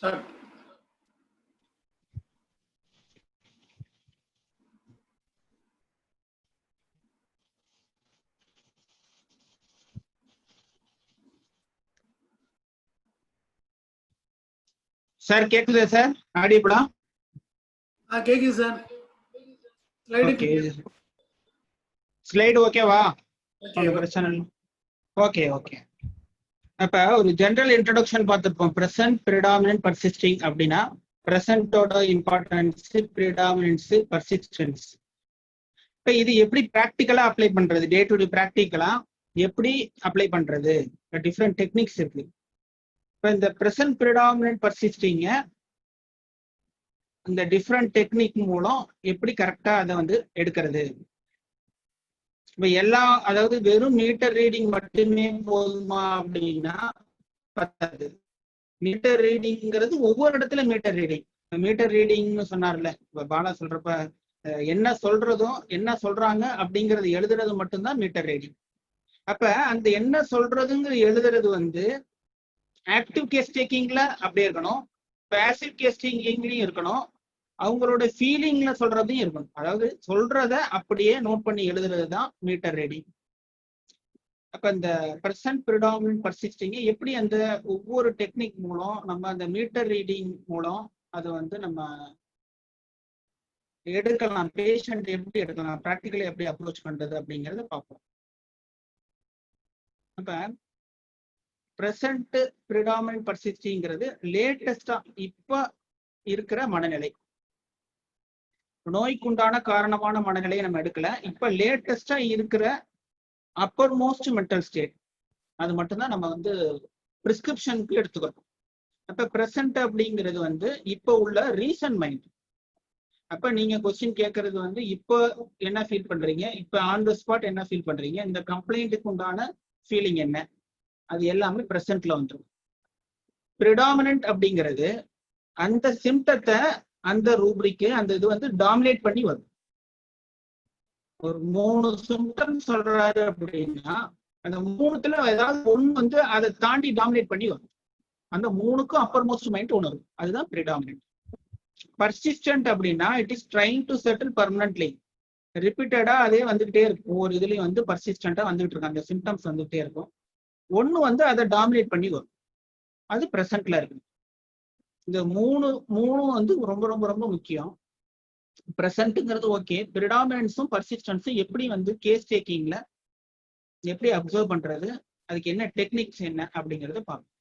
Start. Sir கேக்குதா sir? ஆடியபிளா? கேக்குது sir. Okay. Slide ஓகேவா? ஓகே. பிரச்சனை இல்லை. Okay okay. அப்ப ஒரு ஜெனரல் இன்ட்ரோடக்ஷன் பார்த்துருப்போம். பிரசன்ட், பிரிடாமினன்ட், பர்சிஸ்டிங் அப்படின்னா பிரசன்டோட இம்பார்ட்டன்ஸ், பிரிடாமினன்ஸ், பர்சிஸ்டன்ஸ். இப்ப இது எப்படி பிராக்டிக்கலா அப்ளை பண்றது? டே டு டே பிராக்டிக்கலா எப்படி அப்ளை பண்றது? டிஃப்ரெண்ட் டெக்னிக்ஸ் இருக்கு. இப்ப இந்த பிரசன்ட், பிரிடாமினன்ட், பர்சிஸ்டிங்க இந்த டிஃப்ரெண்ட் டெக்னிக் மூலம் எப்படி கரெக்டா அதை வந்து எடுக்கிறது? இப்ப எல்லா, அதாவது வெறும் மீட்டர் ரீடிங் மட்டுமே போதுமா அப்படின்னா பத்தாது. மீட்டர் ரீடிங்கிறது ஒவ்வொரு இடத்துல மீட்டர் ரீடிங். மீட்டர் ரீடிங்னு சொன்னார்ல இப்ப பாலா சொல்றப்ப, என்ன சொல்றதும் என்ன சொல்றாங்க அப்படிங்கறது எழுதுறது மட்டும்தான் மீட்டர் ரீடிங். அப்ப அந்த என்ன சொல்றதுங்கிற எழுதுறது வந்து ஆக்டிவ் கேஸ் டேக்கிங்ல அப்படியே இருக்கணும், பேசிவ் கேஸ் டேக்கிங்லயும் இருக்கணும், அவங்களோட ஃபீலிங்ல சொல்றதையும் இருக்கணும். அதாவது சொல்றத அப்படியே நோட் பண்ணி எழுதுறது தான் மீட்டர் ரீடிங். அப்ப இந்த பிரசன்ட், பிரிடாமினன்ட், பர்சிஸ்டிங் எப்படி அந்த ஒவ்வொரு டெக்னிக் மூலம் நம்ம அந்த மீட்டர் ரீடிங் மூலம் அதை வந்து நம்ம எடுக்கலாம், பேஷண்ட் எப்படி எடுக்கலாம், ப்ராக்டிக்கலி எப்படி அப்ரோச் பண்றது அப்படிங்கறத பார்ப்போம். அப்ப பிரசன்ட், பிரிடாமினன்ட், பர்சிஸ்டிங்கிறது லேட்டஸ்டா இப்ப இருக்கிற மனநிலை. நோய்க்குண்டான காரணமான மனநிலையை நம்ம எடுக்கல, இப்ப லேட்டஸ்டா இருக்கிற அப்பர் மோஸ்ட் மென்டல் ஸ்டேட், அது மட்டும்தான் நம்ம வந்து பிரிஸ்கிரிப்ஷனுக்கு எடுத்துக்கிறோம். அப்ப பிரசன்ட் அப்படிங்கிறது வந்து இப்ப உள்ள ரீசன் மைண்ட். அப்ப நீங்க கொஸ்டின் கேட்கறது வந்து இப்போ என்ன ஃபீல் பண்றீங்க, இப்ப ஆன் த ஸ்பாட் என்ன ஃபீல் பண்றீங்க, இந்த கம்ப்ளைண்ட்டுக்கு உண்டான ஃபீலிங் என்ன, அது எல்லாமே பிரசன்ட்ல வந்துடும். பிரிடாமினன்ட் அப்படிங்கிறது அந்த சிம்டத்தை, அந்த ரூப்ரிக்கு அந்த இது வந்து டாமினேட் பண்ணி வரும். ஒரு 3 சிம்டம் சொல்றாரு அப்படின்னா அந்த 3த்துல ஏதாவது ஒண்ணு வந்து அதை தாண்டி டாமினேட் பண்ணி வரும். அந்த 3க்கும் அப்பர் மோஸ்ட் மைண்ட் ஒன்று இருக்கும், அதுதான் பிரிடாமினன்ட். பர்சிஸ்டன்ட் அப்படின்னா it is trying to settle permanently. ரிப்பீட்டடா அதே வந்துகிட்டே இருக்கும், ஒவ்வொரு இதுலயும் வந்து பர்சிஸ்டன்டா வந்துகிட்டு இருக்கும், அந்த சிம்டம்ஸ் வந்துகிட்டே இருக்கும். ஒண்ணு வந்து அதை டாமினேட் பண்ணி வரும், அது பிரசன்ட்ல இருக்கு. இந்த மூணு வந்து ரொம்ப ரொம்ப ரொம்ப முக்கியம். பிரசன்ட்ங்கிறது ஓகே, பிரிடாமினன்ஸும் பர்சிஸ்டன்ஸும் எப்படி வந்து கேஸ் டேக்கிங்ல எப்படி அப்சர்வ் பண்றது, அதுக்கு என்ன டெக்னிக்ஸ் என்ன அப்படிங்கறத பார்ப்போம்.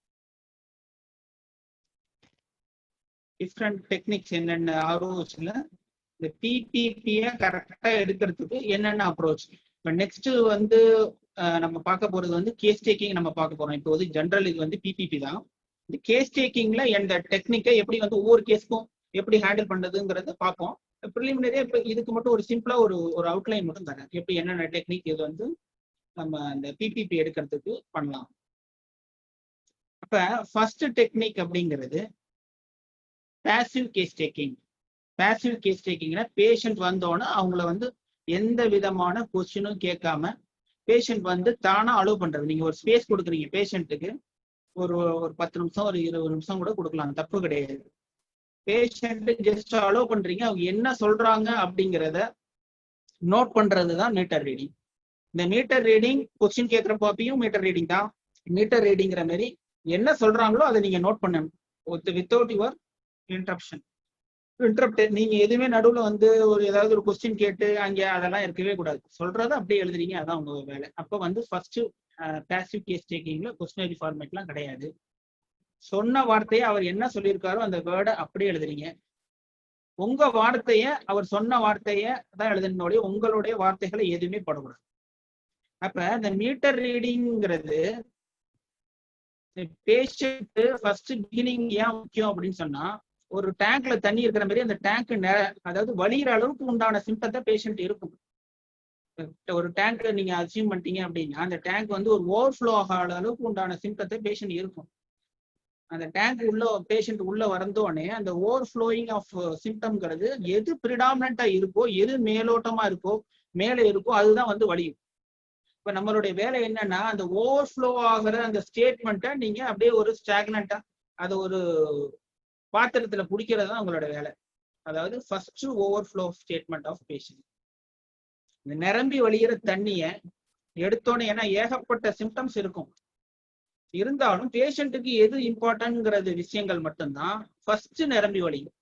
டிஃப்ரெண்ட் டெக்னிக்ஸ் என்னென்ன அப்ரோச்ல இந்த பிபிபியை கரெக்டா எடுக்கிறதுக்கு என்னென்ன அப்ரோச். இப்போ நெக்ஸ்ட் வந்து நம்ம பார்க்க போறது வந்து கேஸ் டேக்கிங் நம்ம பார்க்க போறோம். இப்போ வந்து ஜென்ரல் இது வந்து பிபிபி தான். இந்த கேஸ் டேக்கிங்ல எந்த டெக்னிக்கை எப்படி வந்து ஒவ்வொரு கேஸ்க்கும் எப்படி ஹேண்டில் பண்றதுங்கிறத பார்ப்போம். ப்ரிலிமினரியா இப்போ இதுக்கு மட்டும் ஒரு சிம்பிளா ஒரு அவுட்லைன் மட்டும் தரேன், எப்படி என்னென்ன டெக்னிக் இது வந்து நம்ம இந்த பிபிபி எடுக்கிறதுக்கு பண்ணலாம். அப்ப ஃபர்ஸ்ட் டெக்னிக் அப்படிங்கிறது passive case taking. Passive case டேக்கிங்னா பேஷண்ட் வந்தோன்னே அவங்கள வந்து எந்த விதமான கொஸ்டினும் கேட்காம பேஷண்ட் வந்து தானா அலோவ் பண்றது. நீங்க ஒரு ஸ்பேஸ் கொடுக்குறீங்க பேஷண்ட்டுக்கு, ஒரு 10 நிமிஷம் ஒரு 20 நிமிஷம் கூட கொடுக்கலாம், தப்பு கிடையாது. பேஷண்ட் ஜஸ்ட் அலோவ் பண்றீங்க, அவங்க என்ன சொல்றாங்க அப்படிங்கிறத நோட் பண்றதுதான் மீட்டர் ரீடிங். இந்த மீட்டர் ரீடிங் கொஸ்டின் கேட்கிறப்பையும் மீட்டர் ரீடிங் தான். மீட்டர் ரீடிங்கிற மாதிரி என்ன சொல்றாங்களோ அதை நீங்க நோட் பண்ணணும் வித்தவுட் யுவர் இன்டரப்ஷன். நீங்க எதுவுமே நடுவுல வந்து ஒரு ஏதாவது ஒரு கொஸ்டின் கேட்டு அங்கே அதெல்லாம் இருக்கவே கூடாது, சொல்றதை அப்படியே எழுதுறீங்க, அதான் உங்க வேலை. அப்ப வந்து ஃபர்ஸ்ட் பேசிவ் கேஸ் டேக்கிங்ல கொஸ்டினரி ஃபார்மேட்லாம் கிடையாது. சொன்ன வார்த்தையை அவர் என்ன சொல்லியிருக்காரோ அந்த வேர்டை அப்படியே எழுதுறீங்க. உங்க வார்த்தைய அவர் சொன்ன வார்த்தைய தான் எழுதுனோடைய உங்களுடைய வார்த்தைகளை எதுவுமே படக்கூடாது. அப்ப இந்த மீட்டர் ரீடிங்கிறது பேஷண்ட் ஃபர்ஸ்ட் பிகினிங் ஏன் முக்கியம் அப்படின்னு சொன்னா, ஒரு டேங்க்ல தண்ணி இருக்கிற மாதிரி அந்த டேங்க் அதாவது வலிகிற அளவுக்கு உண்டான சிம்டத்தை பேஷண்ட் இருக்கும். ஒரு டேங்க் நீங்க அசியூம் பண்ணிட்டீங்க அப்படின்னா அந்த டேங்க் வந்து ஒரு ஓவர்ஃப்ளோ ஆகாத அளவுக்கு உண்டான சிம்டத்தை பேஷண்ட் இருக்கும். அந்த டேங்க் உள்ள பேஷண்ட் உள்ள வந்தோடனே அந்த ஓவர்ஃப்ளோயிங் ஆஃப் சிம்டம்ங்கிறது எது பிரிடாமினண்டா இருக்கோ, எது மேலோட்டமா இருக்கோ, மேலே இருக்கோ, அதுதான் வந்து வலியும். இப்ப நம்மளுடைய வேலை என்னன்னா அந்த ஓவர்ஃப்ளோ ஆகிற அந்த ஸ்டேட்மெண்ட்டை நீங்க அப்படியே ஒரு ஸ்டாக்னண்டா அதை ஒரு பாத்திரத்துல பிடிக்கிறது தான் உங்களோட வேலை. அதாவது first overflow statement of patient. இந்த நிரம்பி வழிகிற தண்ணிய எடுத்தோன்னே, ஏன்னா ஏகப்பட்ட சிம்டம்ஸ் இருக்கும், இருந்தாலும் பேஷண்ட்டுக்கு எது இம்பார்ட்டன்ட்ங்கிறது விஷயங்கள் மட்டும்தான் ஃபர்ஸ்ட் நிரம்பி வழியும்.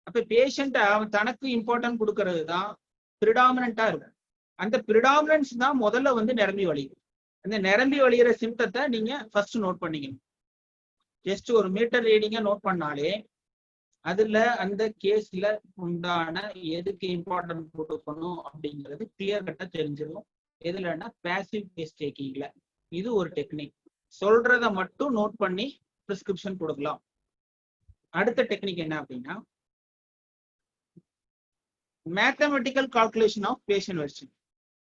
அப்ப பேஷண்ட் அவன் தனக்கு இம்பார்ட்டன்ட் கொடுக்கறது தான் பிரிடாமினண்டா இருக்கும். அந்த பிரிடாமினன்ஸ் தான் முதல்ல வந்து நிரம்பி வழியும். அந்த நிரம்பி வழிகிற சிம்டத்தை நீங்க ஃபர்ஸ்ட் நோட் பண்ணிக்கணும். ஜஸ்ட் ஒரு மீட்டர் ரீடிங்க நோட் பண்ணாலே அதுல அந்த கேஸ்ல உண்டான எதுக்கு இம்பார்ட்டன்ட் கொடுக்கணும் அப்படிங்கிறது கிளியர் கட்டா தெரிஞ்சிடும். எதுலன்னா பேசிவ் கேஸ் டேக்கிங்ல. இது ஒரு டெக்னிக். சொல்றத மட்டும் நோட் பண்ணி பிரிஸ்கிரிப்ஷன் கொடுக்கலாம். அடுத்த டெக்னிக் என்ன அப்படின்னா mathematical calculation of patient version.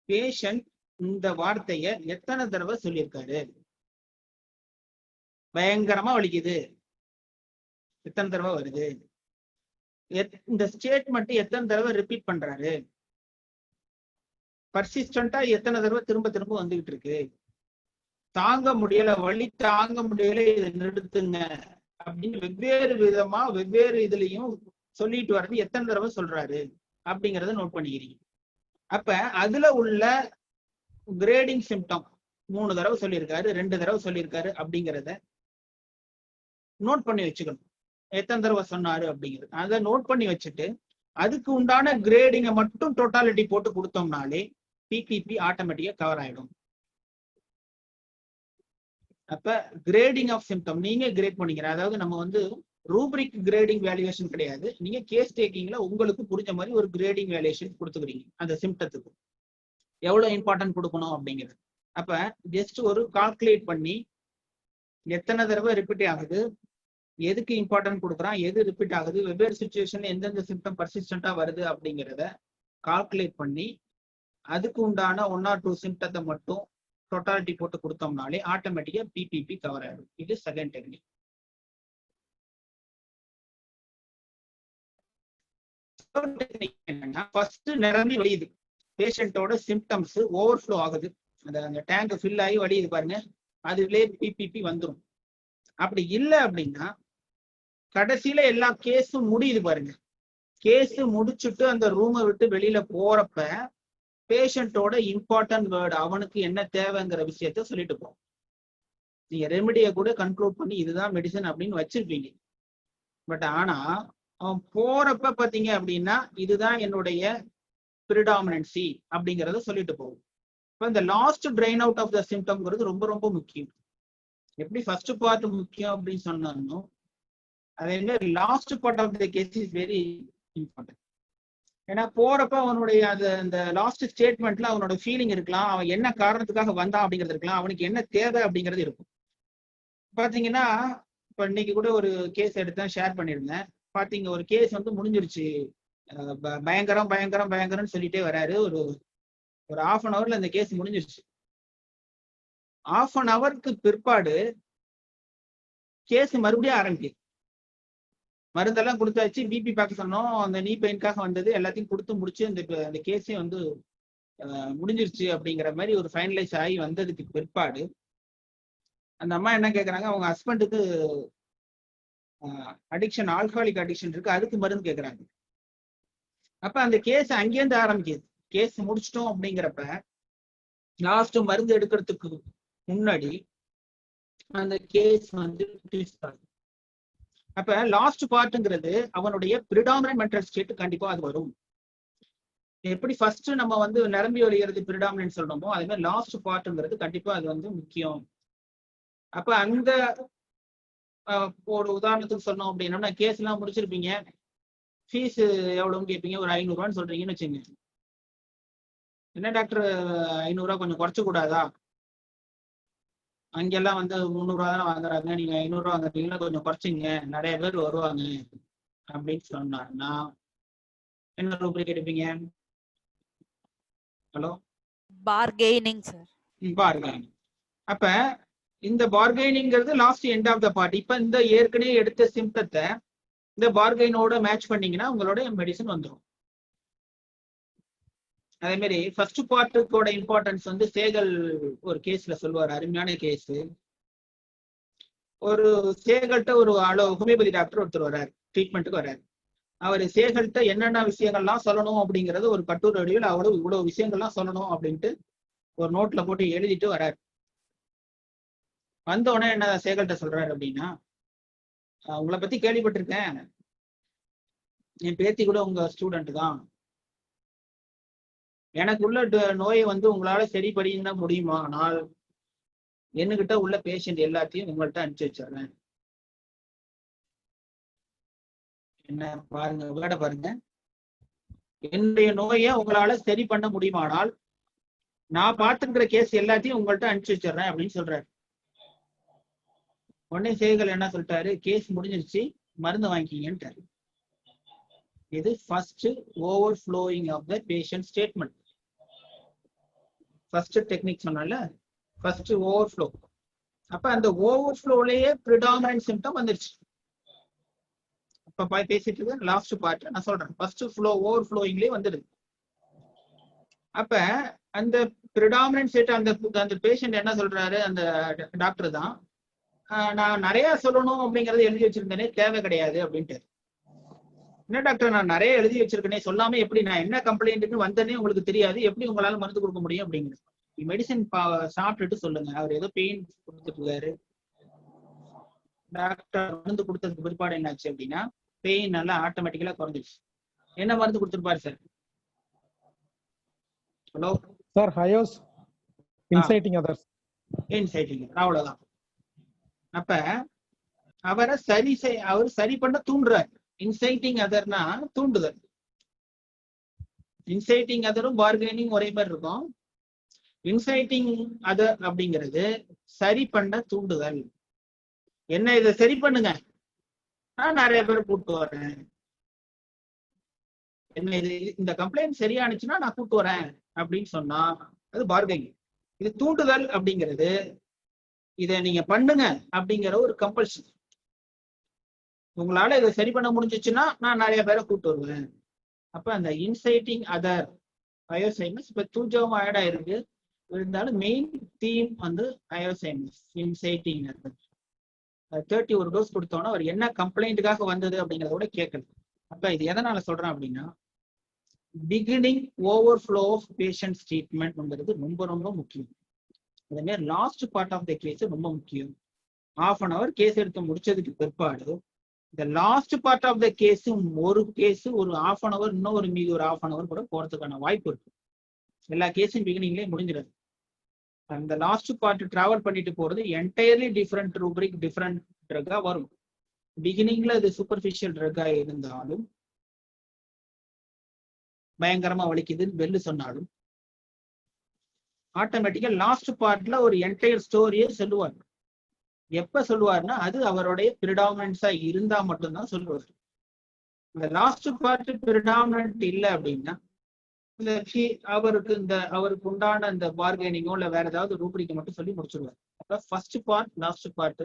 Patient இந்த வார்த்தைய எத்தனை தடவை சொல்லியிருக்காரு, பயங்கரமா வலிக்குது எத்தனை தடவை வருது, இந்த ஸ்டேட்மெண்ட் எத்தனை தடவை ரிப்பீட் பண்றாரு, பர்சிஸ்டண்டா எத்தனை தடவை திரும்ப திரும்ப வந்துகிட்டு இருக்கு, தாங்க முடியல, வலி தாங்க முடியல, இதை நிறுத்துங்க அப்படின்னு வெவ்வேறு விதமா வெவ்வேறு இதுலயும் சொல்லிட்டு வர்றது எத்தனை தடவை சொல்றாரு அப்படிங்கறத நோட் பண்ணிக்கிறீங்க. அப்ப அதுல உள்ள கிரேடிங் சிம்டம் 3 தடவை சொல்லியிருக்காரு, 2 தடவை சொல்லியிருக்காரு அப்படிங்கிறத நோட் பண்ணி வச்சுக்கணும். எத்தனை தடவை சொன்னாரு அப்படிங்கிறது அதை நோட் பண்ணி வச்சுட்டு அதுக்கு உண்டான கிரேடிங்கை மட்டும் டோட்டாலிட்டி போட்டு கொடுத்தோம்னாலே பிபிபி ஆட்டோமேட்டிக்கா கவர் ஆயிடும். அப்ப கிரேடிங் ஆஃப் சிம்டம் நீங்க கிரேட் பண்ணிக்கிற, அதாவது நம்ம வந்து ரூப்ரிக் கிரேடிங் வேல்யூவேஷன் கிடையாது, நீங்க கேஸ் டேக்கிங்ல உங்களுக்கு புரிஞ்ச மாதிரி ஒரு கிரேடிங் வேல்யூவேஷன் கொடுத்துக்கிறீங்க. அந்த சிம்டத்துக்கு எவ்வளவு இம்பார்ட்டன்ட் கொடுக்கணும் அப்படிங்கிறது. அப்ப ஜஸ்ட் ஒரு கால்குலேட் பண்ணி எத்தனை தடவை ரிப்பீட் ஆகுது, எதுக்கு இம்பார்ட்டன்ட் கொடுக்குறான், எது ரிப்பீட் ஆகுது, வெவ்வேறு சுச்சுவேஷன்ல எந்தெந்த சிம்டம் பர்சிஸ்டண்டா வருது அப்படிங்கிறத கால்குலேட் பண்ணி அதுக்கு உண்டான 1 or 2 சிம்டத்தை மட்டும் டோட்டாலிட்டி போட்டு கொடுத்தோம்னாலே ஆட்டோமேட்டிக்கா பிபிபி கவர் ஆயிடும். இது செகண்ட் டெக்னிக். என்னன்னா ஃபர்ஸ்ட் நிரம்பி வழியுது, பேஷண்டோட சிம்டம்ஸ் ஓவர்ஃப்ளோ ஆகுது, அந்த டேங்க் ஃபில் ஆகி வழியுது பாருங்க, அதுலயே பிபிபி வந்துடும். அப்படி இல்லை அப்படின்னா கடைசியில எல்லா கேஸும் முடியுது பாருங்க, கேஸ் முடிச்சுட்டு அந்த ரூமை விட்டு வெளியில போறப்ப பேஷண்டோட இம்பார்ட்டன்ட் வேர்டு அவனுக்கு என்ன தேவைங்கிற விஷயத்த சொல்லிட்டு போகும். நீங்க ரெமிடியை கூட கன்க்ளூட் பண்ணி இதுதான் மெடிசன் அப்படின்னு வச்சிருப்பீங்க. பட் ஆனா அவன் போறப்ப பாத்தீங்க அப்படின்னா இதுதான் என்னுடைய பிரிடாமினன்சி அப்படிங்கிறத சொல்லிட்டு போகும். இப்போ இந்த last train out of the சிம்டம்ங்கிறது ரொம்ப ரொம்ப முக்கியம். எப்படி ஃபர்ஸ்ட் பார்ட் முக்கியம் அப்படின்னு சொன்னாலும் அதே மாதிரி last part of the case is very important. ஏன்னா போறப்ப அவனுடைய அந்த லாஸ்ட் ஸ்டேட்மெண்ட்ல அவனோட ஃபீலிங் இருக்கலாம், அவன் என்ன காரணத்துக்காக வந்தான் அப்படிங்கிறது இருக்கலாம், அவனுக்கு என்ன தேவை அப்படிங்கிறது இருக்கும். பாத்தீங்கன்னா இப்ப இன்னைக்கு கூட ஒரு கேஸ் எடுத்தேன், ஷேர் பண்ணியிருந்தேன். பாத்தீங்க ஒரு கேஸ் வந்து முடிஞ்சிருச்சு, பயங்கரம் பயங்கரம் பயங்கரம்னு சொல்லிட்டே வராரு. ஒரு 1/2 hourல அந்த கேஸ் முடிஞ்சிருச்சு. 1/2 hourக்கு பிற்பாடு கேஸ் மறுபடியும் ஆரம்பிக்குது. மருந்தெல்லாம் கொடுத்தாச்சு, பிபி பார்க்க சொன்னோம், அந்த நீ பெயின்காக வந்தது எல்லாத்தையும் கொடுத்து முடிச்சு அந்த கேஸே வந்து முடிஞ்சிருச்சு அப்படிங்கிற மாதிரி ஒரு ஃபைனலைஸ் ஆகி வந்ததுக்கு பிற்பாடு அந்த அம்மா என்ன கேட்குறாங்க, அவங்க ஹஸ்பண்டுக்கு அடிக்ஷன், ஆல்கஹாலிக் அடிக்ஷன் இருக்கு, அதுக்கு மருந்து கேட்குறாங்க. அப்ப அந்த கேஸ் அங்கேருந்து ஆரம்பிக்குது. கேஸ் முடிச்சிட்டோம் அப்படிங்கிறப்ப லாஸ்ட் மருந்து எடுக்கிறதுக்கு முன்னாடி அந்த கேஸ் வந்து அப்ப லாஸ்ட் பார்ட்ங்கிறது அவனுடைய பிரிடாமினன்ட் மென்டல் ஸ்டேட் கண்டிப்பா அது வரும். எப்படி ஃபர்ஸ்ட் நம்ம வந்து நிரம்பி வழிகிறது பிரிடாமினன்ட் சொல்றோமோ அதே மாதிரி லாஸ்ட் பார்ட்ங்கிறது கண்டிப்பா அது வந்து முக்கியம். அப்ப அந்த ஒரு உதாரணத்துக்கு சொன்னோம் அப்படின்னா கேஸ் எல்லாம் முடிச்சிருப்பீங்க, ஃபீஸ் எவ்வளவுன்னு கேட்பீங்க, ஒரு 500 ரூபான்னு சொல்றீங்கன்னு வச்சுங்க. என்ன டாக்டர் 500 ரூபா கொஞ்சம் குறைச்ச கூடாதா, அங்கெல்லாம் வந்து 300 ரூபா தானே வாங்குறாங்க, நீங்க 500 ரூபா வாங்குறீங்கன்னா கொஞ்சம் குறைச்சிங்க, நிறைய பேர் வருவாங்க அப்படின்னு சொன்னார்னா என்ன ரூபாய் எடுப்பீங்க? Hello, bargaining sir. பார்கெய்னிங். அப்ப இந்த பார்கெய்னிங்கிறது last end of the part. இப்ப இந்த ஏற்கனவே எடுத்த சிம்டத்தை இந்த பார்கெயினோட மேட்ச் பண்ணீங்கன்னா உங்களோட மெடிசன் வந்துடும். அதே மாதிரி ஃபர்ஸ்ட் பார்ட்டுக்கோட இம்பார்ட்டன்ஸ் வந்து சேகல் ஒரு கேஸ்ல சொல்லுவார், அருமையான கேஸ். ஒரு சேகல்கிட்ட ஒரு ஹோமியோபதி டாக்டர் ஒருத்தர் வர்றாரு, ட்ரீட்மெண்ட்டுக்கு வர்றாரு. அவர் சேகல்கிட்ட என்னென்ன விஷயங்கள்லாம் சொல்லணும் அப்படிங்கறது ஒரு கட்டுரை வடிவில் அவரு இவ்வளவு விஷயங்கள்லாம் சொல்லணும் அப்படின்ட்டு ஒரு நோட்ல போட்டு எழுதிட்டு வர்றாரு. வந்த உடனே என்ன சேகல்கிட்ட சொல்றாரு அப்படின்னா, உங்களை பத்தி கேள்விப்பட்டிருக்கேன், என் பேத்தி கூட உங்க ஸ்டூடெண்ட் தான். எனக்கு உள்ள நோயை வந்து உங்களால சரி பண்ண முடியுமா? ஆனால் என்கிட்ட உள்ள பேஷண்ட் எல்லாத்தையும் உங்கள்கிட்ட அனுப்பிச்சு வச்சிடுறேன். என்ன பாருங்க, வேட பாருங்க. என்னுடைய நோயை உங்களால சரி பண்ண முடியுமானால் நான் பார்த்துக்கிற கேஸ் எல்லாத்தையும் உங்கள்கிட்ட அனுப்பிச்சு வச்சிடுறேன் அப்படின்னு சொல்றாரு. உடனே சேகல் என்ன சொல்லிட்டாரு, கேஸ் முடிஞ்சிருச்சு, மருந்து வாங்கிக்கிங்கன்ட்டாரு. இது first overflowing of the patient statement. First technique சொன்னால ஃபர்ஸ்ட் ஓவர்ஃப்ளோ. அப்ப அந்த ஓவர்ஃப்ளோலயே ப்ரிடாமினன்ட் சிம்டம் வந்துருச்சு. அப்ப பேசிட்டு இருக்க லாஸ்ட் பார்ட் நான் சொல்றேன், ஃபர்ஸ்ட் ஃப்ளோ ஓவர்ஃப்ளோயிங்லயே வந்துடுது. அப்ப அந்த ப்ரிடாமினன்ட் ஸ்டேட் அந்த பேஷண்ட் என்ன சொல்றாரு, அந்த டாக்டர் தான், நான் நிறைய சொல்லணும் அப்படிங்கறது எழுதி வச்சிருந்தேனே, தேவை கிடையாது அப்படின்ட்டு. என்ன டாக்டர், நான் நிறைய எழுதி வச்சிருக்கேனே, சொல்லாம எப்படி நான் என்ன கம்ப்ளைண்ட்டுன்னு வந்தேனே உங்களுக்கு தெரியாது, எப்படி உங்களால மருந்து கொடுக்க முடியும் அப்படிங்கிறது. மெடிசன் சாப்பிட்டுட்டு சொல்லுங்க. அவர் ஏதோ பெயின் கொடுத்துட்டு இருக்காரு, டாக்டர் மருந்து கொடுத்ததுக்கு பிற்பாடு என்னாச்சு அப்படின்னா பெயின் நல்லா ஆட்டோமேட்டிக்கலா குறைஞ்சிருச்சு. என்ன மருந்து கொடுத்துருப்பாரு sir? Hello sir, hyos inciting others. Inciting, அவ்வளவுதான். அப்ப அவரை அவர் சரி பண்ண தூண்டுறாரு. இன்சைட்டிங் அதர்னா தூண்டுதல். இன்சைட்டிங் அதரும் பார்கெனிங் ஒரே மாதிரி இருக்கும். இன்சைட்டிங் அதர் அப்படிங்கிறது சரி பண்ண தூண்டுதல். என்ன, இதை சரி பண்ணுங்க, நான் நிறைய பேர் கூப்பிட்டு வரேன். என்ன, இது இந்த கம்ப்ளைண்ட் சரியானுச்சுன்னா நான் கூப்பிட்டு வரேன் அப்படின்னு சொன்னா அது பார்கெனிங். இது தூண்டுதல் அப்படிங்கிறது இதை நீங்க பண்ணுங்க அப்படிங்கிற ஒரு கம்பல்ஷன். உங்களால இதை சரி பண்ண முடிஞ்சிச்சுன்னா நான் நிறைய பேரை கூப்பிட்டு வருவேன். அப்ப அந்த இன்சைட்டிங் அதர் அயோசைமஸ் இப்ப தூஜம் ஆட் ஆயிருக்கு, இருந்தாலும் மெயின் தீம் வந்து அயோசைமஸ் இன்சைட்டிங் அதர். 31 டோஸ் கொடுத்தோன்னா அவர் என்ன கம்ப்ளைண்ட்டுக்காக வந்தது அப்படிங்கிறத கூட கேட்கணும். அப்ப இது எதனால சொல்றேன் அப்படின்னா, பிகினிங் ஓவர்ஃப்ளோ ஆஃப் பேஷண்ட் ட்ரீட்மெண்ட்ங்கிறது ரொம்ப ரொம்ப முக்கியம். அதே மாதிரி last part of the case ரொம்ப முக்கியம். 1/2 hour கேஸ் எடுத்து முடிச்சதுக்கு பிற்பாடு இந்த last part of the case ஒரு 1/2 hour இன்னும் மீதி ஒரு 1/2 hour கூட போறதுக்கான வாய்ப்பு இருக்கு. எல்லா கேஸும் பிகினிங்லேயே முடிஞ்சிடாது. அந்த லாஸ்ட் பார்ட் டிராவல் பண்ணிட்டு போறது என்டையர்லி டிஃப்ரெண்ட் ரூப்ரிக், டிஃப்ரெண்ட் ட்ரக்கா வரும். பிகினிங்ல அது சூப்பர்ஃபிஷியல் ட்ரக்கா இருந்தாலும், பயங்கரமா வலிக்குதுன்னு பெல்லு சொன்னாலும், ஆட்டோமேட்டிக்கா லாஸ்ட் பார்ட்ல ஒரு என்டையர் ஸ்டோரியை சொல்லுவார். எப்ப சொல்லுவார்னா அது அவருடைய பிரிடாமினன்ஸா இருந்தா மட்டும்தான் சொல்லுவார். இந்த லாஸ்ட் பார்ட் பிரிடாமினன்ட் இல்லை அப்படின்னா அவருக்கு உண்டான இந்த பார்கெனிங்கோ இல்ல வேற ஏதாவது ரூப்ரிக்கை மட்டும் சொல்லி முடிச்சிருவார். அப்ப ஃபர்ஸ்ட் பார்ட் லாஸ்ட் பார்ட்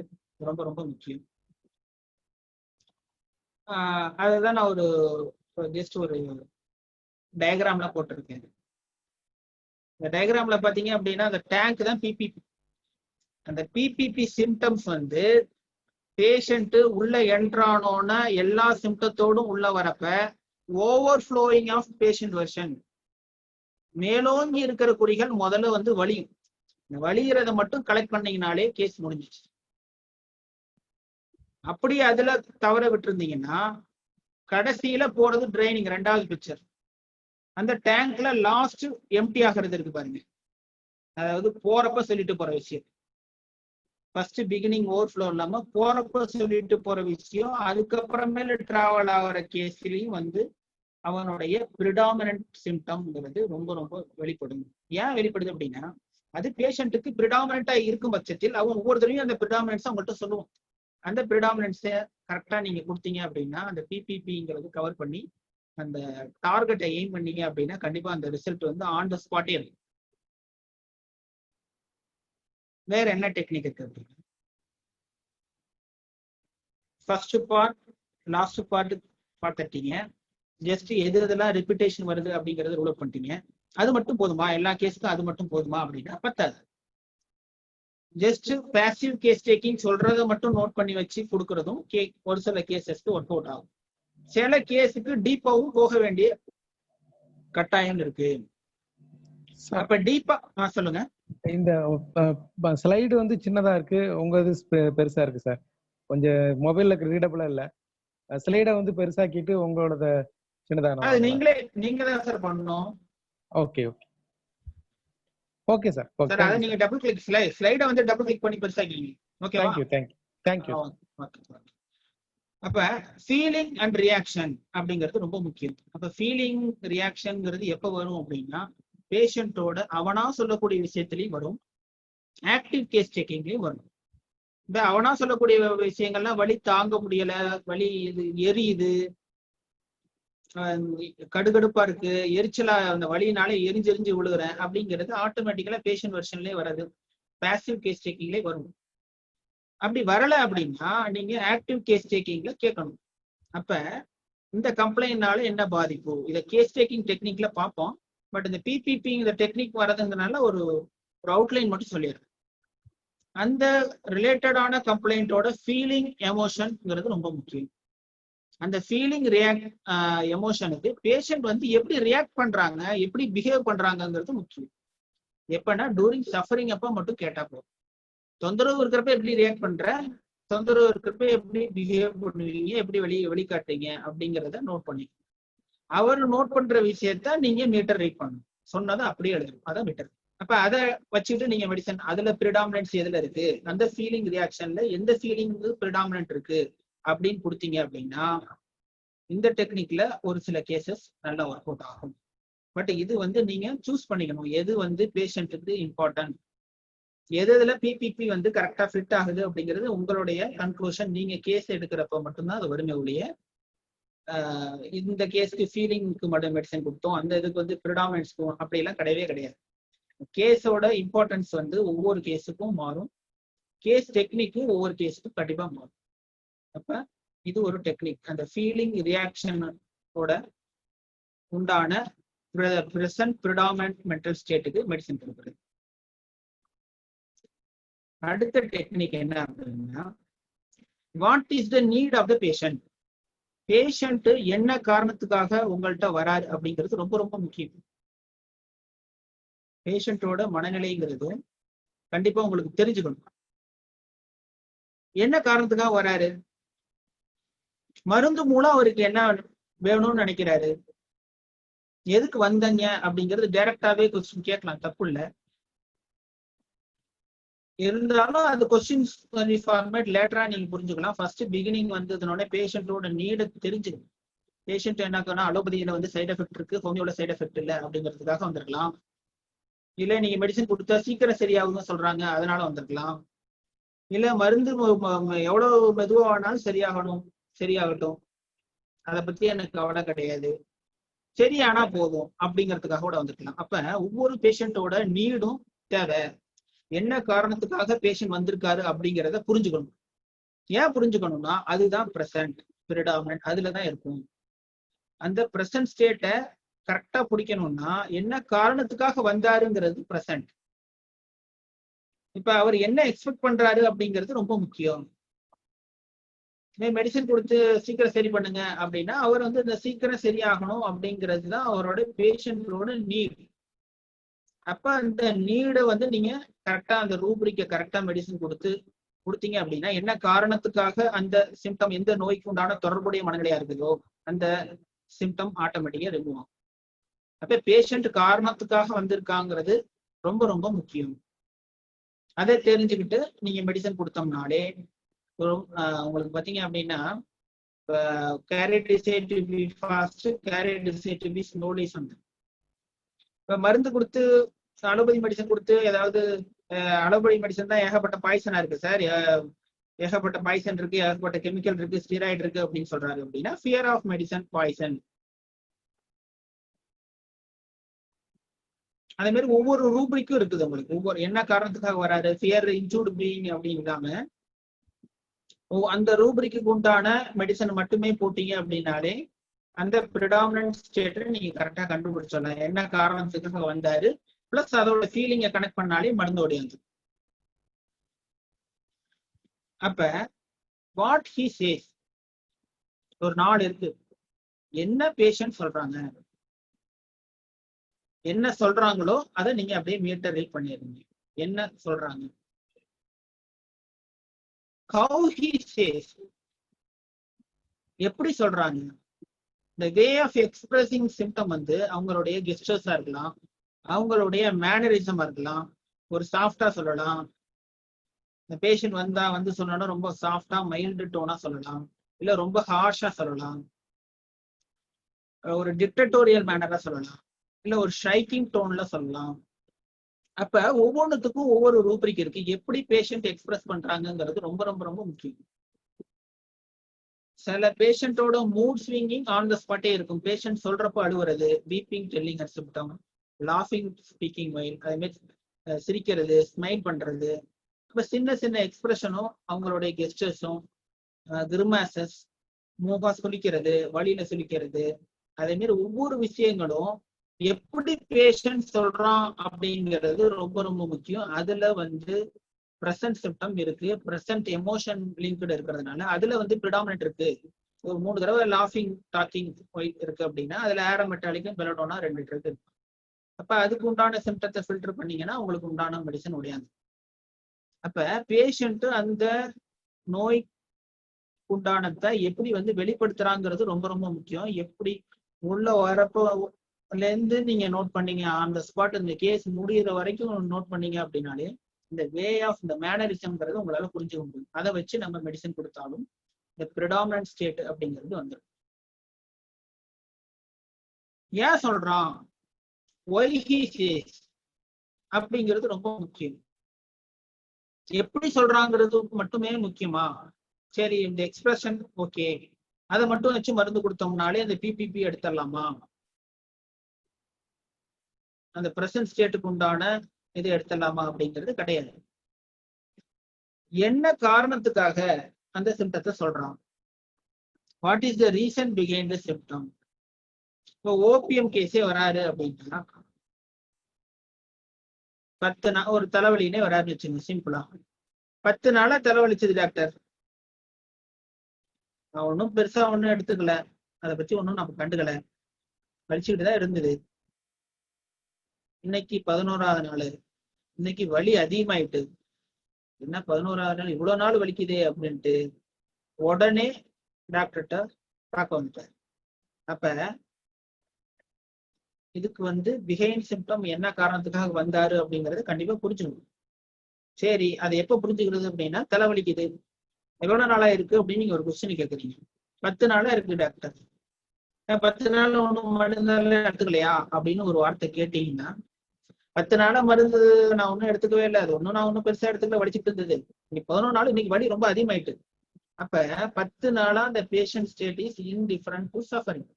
ரொம்ப ரொம்ப முக்கியம். அதுதான் நான் ஜஸ்ட் ஒரு டயக்ராம்ல போட்டிருக்கேன். இந்த டயக்ராம்ல பாத்தீங்க அப்படின்னா அந்த டேங்க் தான் பிபிபி. அந்த பிபிபி சிம்டம்ஸ் வந்து பேஷண்ட் உள்ள என்ட்ரானோன்னா எல்லா சிம்டத்தோடும் உள்ள வரப்ப ஓவர்ஃப்ளோயிங் ஆஃப் பேஷண்ட் வெர்ஷன், மேலோங்கி இருக்கிற குறிகள் முதல்ல வந்து வலியும். இந்த வலிகிறத மட்டும் கலெக்ட் பண்ணீங்கனாலே கேஸ் முடிஞ்சிச்சு. அப்படி அதுல தவற விட்டுருந்தீங்கன்னா கடைசியில போறது ட்ரைனிங். 2வது பிக்சர் அந்த டேங்க்ல லாஸ்ட் எம்டி ஆகிறது இருக்கு பாருங்க. அதாவது போறப்ப சொல்லிட்டு போற விஷயம். ஃபர்ஸ்ட் பிகினிங் ஓவர்ஃப்ளோ இல்லாம போறப்ப சொல்லிட்டு போற விஷயம், அதுக்கப்புறமேல டிராவல் ஆகிற கேஸ்லயும் வந்து அவனுடைய பிரிடாமினன்ட் சிம்டம்ங்கிறது ரொம்ப ரொம்ப வெளிப்படும். ஏன் வெளிப்படுது அப்படின்னா அது பேஷண்ட்டுக்கு பிரிடாமினண்டா இருக்கும் பட்சத்தில் அவன் ஒவ்வொருத்தரையும் அந்த பிரிடாமினன்ஸ் அவங்கள்ட்ட சொல்லுவோம். அந்த பிரிடாமினன்ஸை கரெக்டா நீங்க கொடுத்தீங்க அப்படின்னா அந்த பிபிபிங்கிறது கவர் பண்ணி அந்த டார்கெட்டை எய்ம் பண்ணீங்க அப்படின்னா கண்டிப்பா அந்த ரிசல்ட் வந்து ஆன் த ஸ்பாட்டே இருக்கும். வேற என்ன டெக்னிக் இருக்கு அப்படின்னா, ஃபர்ஸ்ட் பார்ட் லாஸ்ட் பார்ட் பார்த்துட்டீங்க, ஜஸ்ட் எதெல்லாம் ரிப்பீட்டேஷன் வருது அப்படிங்கறத ரூல் அவுட் பண்ணிட்டீங்க. அது மட்டும் போதுமா? எல்லா கேஸுக்கும் அது மட்டும் போதுமா அப்படின்னா பத்தாது. ஜஸ்ட் பேசிவ் கேஸ் டேக்கிங் சொல்றதை மட்டும் நோட் பண்ணி வச்சு கொடுக்கறதும் ஒரு சில கேசஸ்க்கு ஒர்க் அவுட் ஆகும். சில கேஸுக்கு டீப்பாவும் போக வேண்டிய கட்டாயம் இருக்கு. அப்ப டீப்பா சொல்லுங்க. இந்த ஸ்லைடு வந்து சின்னதா இருக்கு, உங்க இது பெருசா இருக்கு சார். கொஞ்சம் மொபைல்ல ரீடபிளா இல்ல. ஸ்லைடை வந்து பெருசாக்கிட்டு உங்களோட சின்னதா. அது நீங்க தான் சார் பண்ணணும். Okay okay okay sir. Sir அதை நீங்க டபுள் கிளிக் ஸ்லைடை வந்து டபுள் கிளிக் பண்ணி பெருசாக்கிங்க. ஓகேவா? தேங்க்யூ. அப்ப ஃபீலிங் அண்ட் ரியாக்ஷன் அப்படிங்கிறது ரொம்ப முக்கியம். அப்ப ஃபீலிங் ரியாக்ஷன்ங்கிறது எப்ப வரும் அப்படின்னா பேஷண்டோட அவனா சொல்லக்கூடிய விஷயத்திலையும் வரும், ஆக்டிவ் கேஸ் செக்கிங்லயும் வரும். இந்த அவனா சொல்லக்கூடிய விஷயங்கள்லாம் வலி தாங்க முடியல, வலி இது எரியுது, கடுகடுப்பா இருக்கு, எரிச்சலா அந்த வலியினால எரிஞ்செரிஞ்சு விழுகிறேன் அப்படிங்கிறது ஆட்டோமேட்டிக்கலா பேஷண்ட் வெர்ஷன்லயே வராது, பாசிவ் கேஸ் செக்கிங்லேயே வரும். அப்படி வரல அப்படின்னா நீங்க ஆக்டிவ் கேஸ் டேக்கிங்ல கேட்கணும். அப்ப இந்த கம்ப்ளைண்ட்னால என்ன பாதிப்பு, இதை கேஸ் டேக்கிங் டெக்னிக்ல பார்ப்போம். பட் இந்த பிபிபி இந்த டெக்னிக் வரதுனால ஒரு அவுட்லைன் மட்டும் சொல்லிடுறேன். அந்த ரிலேட்டடான கம்ப்ளைண்டோட ஃபீலிங் எமோஷன்ங்கிறது ரொம்ப முக்கியம். அந்த ஃபீலிங் எமோஷனுக்கு பேஷண்ட் வந்து எப்படி ரியாக்ட் பண்றாங்க, எப்படி பிஹேவ் பண்றாங்கிறது முக்கியம். எப்பன்னா டூரிங் சஃபரிங் அப்ப மட்டும் கேட்டா போதும். தொந்தரவு இருக்கிறப்ப எப்படி ரியாக்ட் பண்ற, தொந்தரவு இருக்கிறப்ப எப்படி பிஹேவ் பண்ணுவீங்க, எப்படி வெளிக்காட்டுறீங்க அப்படிங்கிறத நோட் பண்ணி அவர் நோட் பண்ற விஷயத்த நீங்க மீட்டர் ரீட் பண்ணணும். சொன்னதை அப்படியே எழுதணும், அதான் மீட்டர். அப்ப அதை வச்சுட்டு நீங்க மெடிசன் அதுல பிரிடாமினன்ஸ் எதுல இருக்கு, அந்த ஃபீலிங் ரியாக்ஷன்ல எந்த ஃபீலிங் பிரிடாமினன்ட் இருக்கு அப்படின்னு கொடுத்தீங்க அப்படின்னா இந்த டெக்னிக்ல ஒரு சில கேசஸ் நல்லா ஒர்க் அவுட் ஆகும். பட் இது வந்து நீங்க சூஸ் பண்ணிக்கணும், எது வந்து பேஷண்ட்டுக்கு இம்பார்ட்டன்ட், எதுல பிபிபி வந்து கரெக்டா ஃபிட் ஆகுது அப்படிங்கிறது உங்களுடைய கன்க்ளூஷன். நீங்க கேஸ் எடுக்கிறப்ப மட்டும்தான் அது வருமே ஒழிய இந்த கேஸ்க்கு ஃபீலிங்க்கு மட்டும் மெடிசன் கொடுத்தோம், அந்த இதுக்கு வந்து ப்ரிடாமினன்ஸ்க்கும் அப்படிலாம் கிடையவே கிடையாது. கேஸோட இம்பார்ட்டன்ஸ் வந்து ஒவ்வொரு கேஸுக்கும் மாறும், கேஸ் டெக்னிக்கும் ஒவ்வொரு கேஸுக்கும் கண்டிப்பா மாறும். அப்ப இது ஒரு டெக்னிக், அந்த ஃபீலிங் ரியாக்ஷனோட உண்டான பிரசன்ட் ப்ரிடாமினன்ட் மென்டல் ஸ்டேட்டுக்கு மெடிசன் கொடுக்குறது. அடுத்த டெக்னிக் என்ன அப்படின்னா what is the need of the patient. Patient என்ன காரணத்துக்காக உங்கள்கிட்ட வராரு அப்படிங்கிறது ரொம்ப ரொம்ப முக்கியம். பேஷண்டோட மனநிலைங்கிறது கண்டிப்பா உங்களுக்கு தெரிஞ்சுக்கணும். என்ன காரணத்துக்காக வராரு, மருந்து மூலம் அவருக்கு என்ன வேணும்னு நினைக்கிறாரு, எதுக்கு வந்தீங்க அப்படிங்கிறது டைரக்டாவே கொஸ்டின் கேட்கலாம், தப்பு இல்லை. இருந்தாலும் அது கொஸ்டின்ஸ் ஃபார்மேட் லேட்டரா நீங்க புரிஞ்சுக்கலாம். ஃபர்ஸ்ட் பிகினிங் வந்ததுனால பேஷண்டோட நீடு தெரிஞ்சுக்கணும். பேஷண்ட் என்னன்னா அலோபதியில வந்து சைட் எஃபெக்ட் இருக்கு, ஹோமியோல சைட் எஃபெக்ட் இல்லை அப்படிங்கிறதுக்காக வந்திருக்கலாம். இல்ல நீங்க மெடிசன் கொடுத்தா சீக்கிரம் சரியாகும்னு சொல்றாங்க அதனால வந்திருக்கலாம். இல்ல மருந்து எவ்வளவு மெதுவா ஆனாலும் சரியாகட்டும், அதை பத்தி எனக்கு கவலை கிடையாது, சரியானா போதும் அப்படிங்கிறதுக்காக கூட வந்திருக்கலாம். அப்ப ஒவ்வொரு பேஷண்டோட நீடும் தேவை, என்ன காரணத்துக்காக பேஷண்ட் வந்திருக்காரு அப்படிங்கிறத புரிஞ்சுக்கணும். ஏன் புரிஞ்சுக்கணும்னா அதுதான் பிரசன்ட் பிரிடாமினன்ட், அதுலதான் இருக்கும். அந்த பிரசன்ட் ஸ்டேட்டை கரெக்டா பிடிக்கணும்னா என்ன காரணத்துக்காக வந்தாருங்கிறது பிரசன்ட். இப்ப அவர் என்ன எக்ஸ்பெக்ட் பண்றாரு அப்படிங்கிறது ரொம்ப முக்கியம். மெடிசன் கொடுத்து சீக்கிரம் சரி பண்ணுங்க அப்படின்னா அவர் வந்து இந்த சீக்கிரம் சரியாகணும் அப்படிங்கிறது தான் அவரோட பேஷண்டோட நீட். அப்ப அந்த நீடை வந்து நீங்க கரெக்டா அந்த ரூப்ரிக்க கரெக்டா மெடிசன் கொடுத்தீங்க அப்படின்னா என்ன காரணத்துக்காக அந்த சிம்டம் எந்த நோய்க்கு உண்டான தொடர்புடைய மனநிலையா இருக்குதோ அந்த சிம்டம் ஆட்டோமேட்டிக்கா ரிமூவ் ஆகும். அப்ப பேஷண்ட் காரணத்துக்காக வந்திருக்காங்கிறது ரொம்ப ரொம்ப முக்கியம். அதை தெரிஞ்சுக்கிட்டு நீங்க மெடிசன் கொடுத்தோம்னாலே உங்களுக்கு பாத்தீங்க அப்படின்னா இப்ப மருந்து கொடுத்து அலோபதி மெடிசன் கொடுத்து ஏதாவது அலோபதி மெடிசன் தான் ஏகப்பட்ட பாய்சனா இருக்கு சார், ஏகப்பட்ட பாய்சன் இருக்கு, ஏகப்பட்ட கெமிக்கல் இருக்கு, ஸ்டீராய்டு இருக்கு அப்படின்னு சொல்றாரு அப்படின்னா ஃபியர் ஆஃப் மெடிசன் பாய்சன். அதே மாதிரி ஒவ்வொரு ரூப்ரிக்கும் இருக்குது உங்களுக்கு, ஒவ்வொரு என்ன காரணத்துக்காக வராரு, ஃபியர் இன்க்ளூட் பீயிங் அப்படின்னு இல்லாம அந்த ரூப்ரிக்கு உண்டான மெடிசன் மட்டுமே போட்டீங்க அப்படின்னாலே அந்த பிரிடாமினன்ட் ஸ்டேட்டை நீங்க கரெக்டா கண்டுபிடிச்சிடலாம், என்ன காரணத்துக்காக வந்தாரு பிளஸ் அதோட ஃபீலிங்கை கனெக்ட் பண்ணாலே மருந்தோடைய வந்து. அப்ப வாட் ஹி சேஸ் ஒரு நாள் இருக்கு, என்ன பேஷண்ட் சொல்றாங்க, என்ன சொல்றாங்களோ அதை நீங்க அப்படியே மீட்டர் ரீட் பண்ணிடுங்க. என்ன சொல்றாங்க, how he says, எப்படி சொல்றாங்க. இந்த வே ஆஃப் எக்ஸ்பிரஸிங் சிம்டம் வந்து அவங்களுடைய கெஸ்டர்ஸா இருக்கலாம், அவங்களுடைய மேனரிசமா இருக்கலாம். ஒரு சாஃப்டா சொல்லலாம், இந்த பேஷண்ட் வந்தா வந்து சொல்லணும் ரொம்ப சாஃப்டா மைல்டு டோனா சொல்லலாம், இல்ல ரொம்ப ஹார்ஷா சொல்லலாம், ஒரு டிக்டட்டோரியல் மேனரா சொல்லலாம், இல்ல ஒரு ஷைக்கிங் டோன்ல சொல்லலாம். அப்ப ஒவ்வொன்றுத்துக்கும் ஒவ்வொரு ரூப்ரிக் இருக்கு. எப்படி பேஷண்ட் எக்ஸ்பிரஸ் பண்றாங்கிறது ரொம்ப ரொம்ப ரொம்ப முக்கியம். சில பேஷண்டோட மூட் ஸ்விங்கிங் ஆன் த ஸ்பாட்டே இருக்கும். பேஷண்ட் சொல்றப்ப அழுவுறது, வீப்பிங் டெல்லிங் அ சிம்டம், லாஃபிங் ஸ்பீக்கிங் வைல், அதே மாதிரி சிரிக்கிறது, ஸ்மைல் பண்றது. அப்ப சின்ன சின்ன எக்ஸ்பிரஷனும் அவங்களுடைய கெஸ்டர்ஸும், கிரிமாசஸ், மூகா சுளிக்கிறது, வழியில சுளிக்கிறது, அதே மாதிரி ஒவ்வொரு விஷயங்களும் எப்படி பேஷண்ட் சொல்றான் அப்படிங்கிறது ரொம்ப ரொம்ப முக்கியம். அதுல வந்து பிரசன்ட் சிம்டம் இருக்கு, பிரசன்ட் எமோஷன் லிங்க்டு இருக்கிறதுனால அதுல வந்து பிரிடாமினன்ட் இருக்கு. ஒரு 3 தடவை லாஃபிங் டாக்கிங் இருக்கு அப்படின்னா அதுல ஏரோமெட்டாலிக்கும் பெலடோனா 2 ட்ரக் இருக்கு. அப்ப அதுக்கு உண்டான சிம்டத்தை ஃபில்டர் பண்ணீங்கன்னா உங்களுக்கு உண்டான மெடிசன் உடையாது. அப்ப பேஷண்ட் அந்த நோய் உண்டானத்தை எப்படி வந்து வெளிப்படுத்துறாங்கிறது ரொம்ப ரொம்ப முக்கியம். எப்படி உள்ள வரப்போ இருந்து நீங்க நோட் பண்ணீங்க, அந்த ஸ்பாட் இந்த கேஸ் முடிகிற வரைக்கும் நோட் பண்ணீங்க அப்படின்னாலே இந்த வே ஆஃப் இந்த மேனரிசம்ங்கிறது உங்களால புரிஞ்சுக்க முடியும். அதை வச்சு நம்ம மெடிசன் கொடுத்தாலும் இந்த ப்ரிடாமினன்ட் ஸ்டேட் அப்படிங்கிறது வந்துடும். ஏன் சொல்றான், ஒய் ஹி சேஸ் அப்படிங்கிறது ரொம்ப முக்கியம். எப்படி சொல்றாங்கிறது மட்டுமே முக்கியமா? சரி, இந்த எக்ஸ்பிரஷன் ஓகே, அதை மட்டும் வச்சு மருந்து கொடுத்தோம்னாலே அந்த பிபிபி எடுத்துடலாமா? அந்த பிரசன்ட் ஸ்டேட்டுக்கு உண்டான இது எடுத்துடலாமா அப்படிங்கிறது கிடையாது. என்ன காரணத்துக்காக அந்த சிம்டத்தை சொல்றான், what is the reason behind the symptom. இப்போ ஓபிஎம் கேஸே வராரு அப்படின்னா 10 நாள் ஒரு தலைவலினே வராருன்னு வச்சுங்க, சிம்பிளா 10 நாளா தலைவலிச்சது டாக்டர், நான் ஒன்றும் பெருசா ஒன்றும் எடுத்துக்கல, அதை பத்தி ஒன்றும் நம்ம கண்டுக்கல, வலிச்சுக்கிட்டு தான் இருந்தது. இன்னைக்கு 11வது நாள், இன்னைக்கு வலி அதிகமாயிட்டு, என்ன 11வது நாள் இவ்வளவு நாள் வலிக்குதே அப்படின்ட்டு உடனே டாக்டர்கிட்ட பார்க்க வந்துட்டார். அப்ப இதுக்கு வந்து பிஹைண்ட் சிம்டம் என்ன காரணத்துக்காக வந்தாரு அப்படிங்கறது கண்டிப்பா புரிஞ்சுக்கணும். சரி, அதை எப்ப புரிஞ்சுக்கிறது அப்படின்னா, தலைவலிக்குது எவ்வளவு நாளா இருக்கு அப்படின்னு நீங்க ஒரு கொஸ்டின் கேட்குறீங்க. 10 நாளா இருக்கு டாக்டர், 10 நாள் ஒன்றும் மருந்தெல்லாம் எடுத்துக்கலையா அப்படின்னு ஒரு வார்த்தை கேட்டீங்கன்னா, 10 நாளா மருந்து நான் ஒன்றும் எடுத்துக்கவே இல்லை, அது ஒன்றும் நான் ஒன்றும் பெருசா எடுத்துக்கல, வலிச்சுட்டு இருந்தது. இன்னைக்கு 11 நாள், இன்னைக்கு வலி ரொம்ப அதிகமாயிட்டு. அப்ப 10 நாளா அந்த patient state is indifferent to suffering.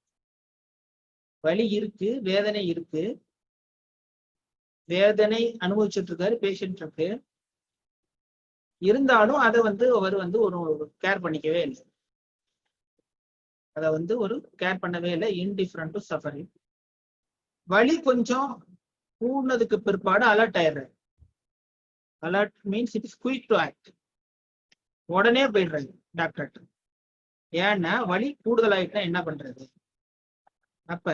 வலி இருக்கு, வேதனை இருக்கு, வேதனை அனுபவிச்சுட்டு இருக்காரு பேஷண்ட் இருக்கு, இருந்தாலும் அதை வந்து அவர் வந்து ஒரு கேர் பண்ணிக்கவே இல்லை, அதை வந்து ஒரு கேர் பண்ணவே இல்லை, இன்டிஃபரண்ட் டு சஃபரிங். வலி கொஞ்சம் கூடுனதுக்கு பிற்பாடு அலர்ட் ஆயிடுறாரு. Alert means it is quick to act. உடனே போயிடுறாரு டாக்டர். ஏன்னா வலி கூடுதல் ஆயிட்டா என்ன பண்றது? அப்ப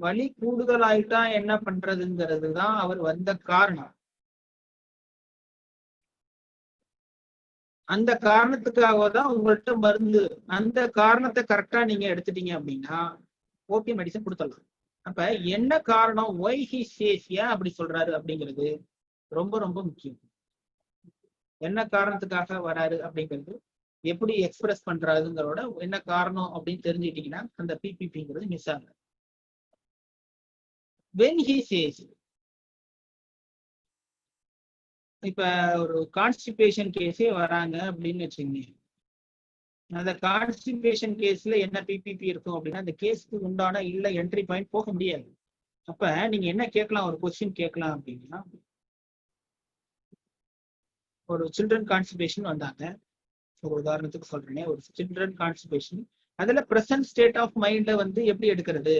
வலி கூடுதல் ஆயிட்டா என்ன பண்றதுங்கிறது தான் அவர் வந்த காரணம். அந்த காரணத்துக்காக தான் உங்கள்கிட்ட மருந்து. அந்த காரணத்தை கரெக்டா நீங்க எடுத்துட்டீங்க அப்படின்னா ஓபிஎம் மெடிசன் கொடுத்துடலாம். அப்ப என்ன காரணம், ஒய் ஹி சேஸ், ஏன் அப்படி சொல்றாரு அப்படிங்கிறது ரொம்ப ரொம்ப முக்கியம். என்ன காரணத்துக்காக வராரு அப்படிங்கிறது, எப்படி எக்ஸ்பிரஸ் பண்றாருங்கிறோட என்ன காரணம் அப்படின்னு தெரிஞ்சுக்கிட்டீங்கன்னா அந்த பிபிபிங்கிறது மிஸ் ஆகல. when he says, இப்ப ஒரு கான்ஸ்டிபேஷன் கேஸே வராங்க அப்படின்னு வச்சுங்க, அந்த கான்ஸ்டிபேஷன் கேஸ்ல என்ன பிபிபி இருக்கும் அப்படின்னா அந்த கேஸ்க்கு உண்டான இல்ல என்ட்ரி பாயிண்ட் போக முடியாது. அப்ப நீங்க என்ன கேட்கலாம், ஒரு கொஸ்டின் கேட்கலாம் அப்படின்னா, ஒரு சில்ட்ரன் கான்ஸ்டிபேஷன் வந்தாங்க, ஒரு உதாரணத்துக்கு சொல்றேன், ஒரு சில்ட்ரன் கான்ஸ்டிபேஷன், அதுல பிரசன்ட் ஸ்டேட் ஆஃப் மைண்ட வந்து எப்படி எடுக்கிறது?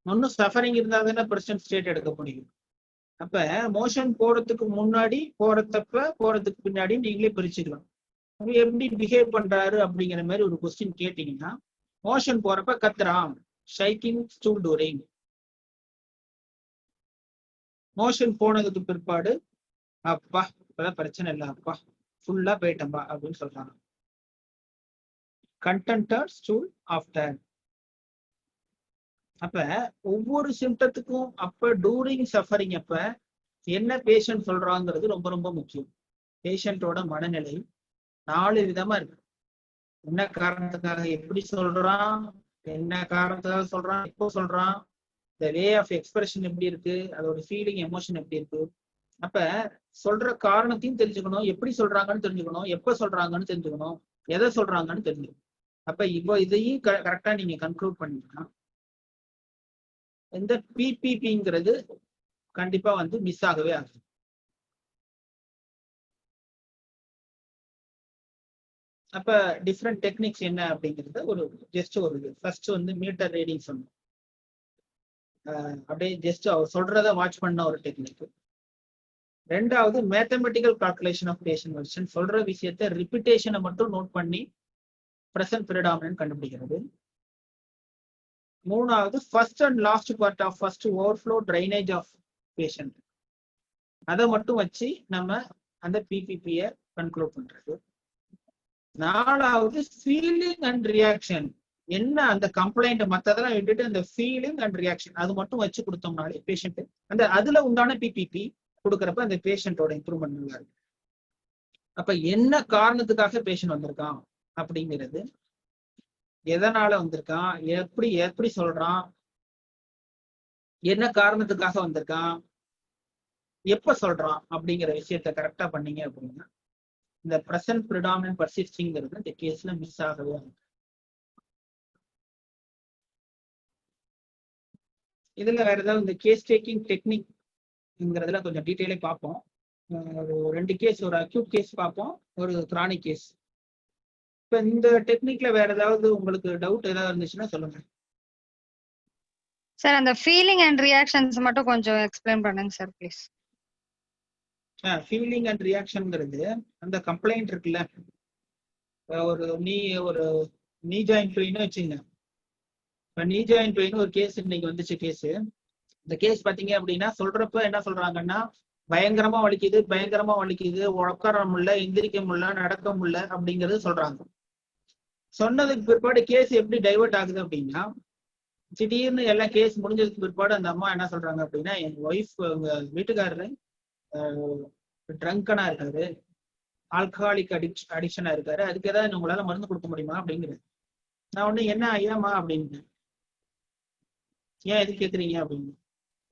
ஒன்னும் சஃபரிங் இருந்தா தானே பிரசன்ட் ஸ்டேட் எடுக்க முடியும். அப்ப மோஷன் போறதுக்கு முன்னாடி, போறதுக்கு பின்னாடி நீங்களே பிரிச்சுக்கலாம். எப்படி பிஹேவ் பண்றாரு அப்படிங்கிற மாதிரி ஒரு கொஸ்டின் கேட்டீங்கன்னா மோஷன் போறப்ப கத்துறான், ஷைக்கிங் ஸ்டூல் டூரிங். மோஷன் போனதுக்கு பிற்பாடு அப்பா இப்பதான் பிரச்சனை இல்லை, அப்பா ஃபுல்லா போயிட்டம்பா அப்படின்னு சொல்றாங்க. Contented stool after. அப்ப ஒவ்வொரு சிம்டத்துக்கும் அப்ப டூரிங் சஃபரிங் அப்ப என்ன பேஷண்ட் சொல்றாங்கிறது ரொம்ப ரொம்ப முக்கியம். பேஷண்டோட மனநிலை 4 விதமா இருக்கு. என்ன காரணத்துக்காக எப்படி சொல்றான், என்ன காரணத்துக்காக சொல்றான், எப்போ சொல்றான், இந்த வே ஆஃப் எக்ஸ்பிரஷன் எப்படி இருக்கு, அதோட ஃபீலிங் எமோஷன் எப்படி இருக்கு. அப்ப சொல்ற காரணத்தையும் தெரிஞ்சுக்கணும், எப்படி சொல்றாங்கன்னு தெரிஞ்சுக்கணும், எப்ப சொல்றாங்கன்னு தெரிஞ்சுக்கணும், எதை சொல்றாங்கன்னு தெரிஞ்சுக்கணும். அப்ப இப்போ இதையும் கரெக்டா நீங்க கன்க்ளூட் பண்ணீங்கன்னா இந்த பிபிபிங்கிறது கண்டிப்பா வந்து மிஸ் ஆகவே ஆகுது. அப்ப டிஃப்ரெண்ட் டெக்னிக்ஸ் என்ன அப்படிங்கிறது ஒரு ஜஸ்ட் ஒரு ஃபர்ஸ்ட் வந்து மீட்டர் ரீடிங் சொன்னோம். அப்படியே ஜஸ்ட் அவர் சொல்றத வாட்ச் பண்ண ஒரு டெக்னிக். ரெண்டாவது mathematical calculation of patient version, சொல்ற விஷயத்த ரிப்பிட்டேஷனை மட்டும் நோட் பண்ணி பிரசன்ட் பிரிடாமினன்ட் கண்டுபிடிக்கிறது. மூணாவது first and last part of first overflow drainage of patient, அதை மட்டும் வச்சு நம்ம அந்த பிபிபியை கன்க்ளூட் பண்றது. நாலாவது ஃபீலிங் அண்ட் ரியாக்ஷன், என்ன அந்த கம்ப்ளைண்ட் மற்றதெல்லாம் விட்டுட்டு அந்த ஃபீலிங் அண்ட் ரியாக்ஷன் அது மட்டும் வச்சு கொடுத்தோம்னாலே பேஷண்ட் அந்த அதுல உண்டான பிபிபி கொடுக்குறப்ப அந்த பேஷண்டோட இம்ப்ரூவ்மெண்ட் நல்லா இருக்கு. அப்ப என்ன காரணத்துக்காக பேஷண்ட் வந்திருக்கான் அப்படிங்கிறது, எதனால வந்திருக்கான், எப்படி எப்படி சொல்றான், என்ன காரணத்துக்காக வந்திருக்கான், எப்ப சொல்றான் அப்படிங்கிற விஷயத்த கரெக்டா பண்ணீங்க அப்படின்னா இந்த பிரசன்ட் பிரிடாமினன்ட் பர்சிஸ்டிங்கிறது இந்த கேஸ்ல மிஸ் ஆகவே ஆகும். இதுல வேற ஏதாவது இந்த கேஸ் டேக்கிங் டெக்னிக்ங்கிறதுல கொஞ்சம் டீட்டெயிலே பார்ப்போம். ஒரு 2 கேஸ், ஒரு அக்யூட் கேஸ் பார்ப்போம், ஒரு கிரானிக் கேஸ். இப்ப இந்த டெக்னிக்ல வேற ஏதாவது உங்களுக்கு டவுட் ஏதாவது இருந்துச்சுன்னா சொல்லுங்க. சார் அந்த ஃபீலிங் அண்ட் ரியாக்ஷன்ஸ் மட்டும் கொஞ்சம் எக்ஸ்பிளைன் பண்ணுங்க சார் ப்ளீஸ். ஃபீலிங் அண்ட் ரியாக்ஷன்ங்கிறது அந்த கம்ப்ளைண்ட் இருக்குல்ல, ஒரு நீ ஜாயிண்ட் பெயின் வச்சுங்க. இப்போ நீ ஜாயிண்ட் பெயின் ஒரு கேஸ் இன்னைக்கு வந்துச்சு கேஸ். இந்த கேஸ் பார்த்தீங்க அப்படின்னா சொல்றப்ப என்ன சொல்றாங்கன்னா பயங்கரமா வலிக்குது, பயங்கரமா வலிக்குது, உட்கார முடியல, எந்திரிக்க முடியல, நடக்க முடியல அப்படிங்கிறது சொல்றாங்க. சொன்னதுக்கு பிற்பாடு கேஸ் எப்படி டைவர்ட் ஆகுது அப்படின்னா திடீர்னு எல்லாம் கேஸ் முடிஞ்சதுக்கு பிற்பாடு அந்த அம்மா என்ன சொல்றாங்க அப்படின்னா எங்க ஒய்ஃப் உங்க வீட்டுக்காரரு ட்ரங்கனா இருக்காரு, ஆல்கஹாலிக் அடிக்ஷனா இருக்காரு, அதுக்கு ஏதாவது உங்களால மருந்து கொடுக்க முடியுமா அப்படிங்கிறது. நான் ஒண்ணு என்ன ஐயாமா அப்படின்னு, ஏன் எது கேக்குறீங்க அப்படின்னு,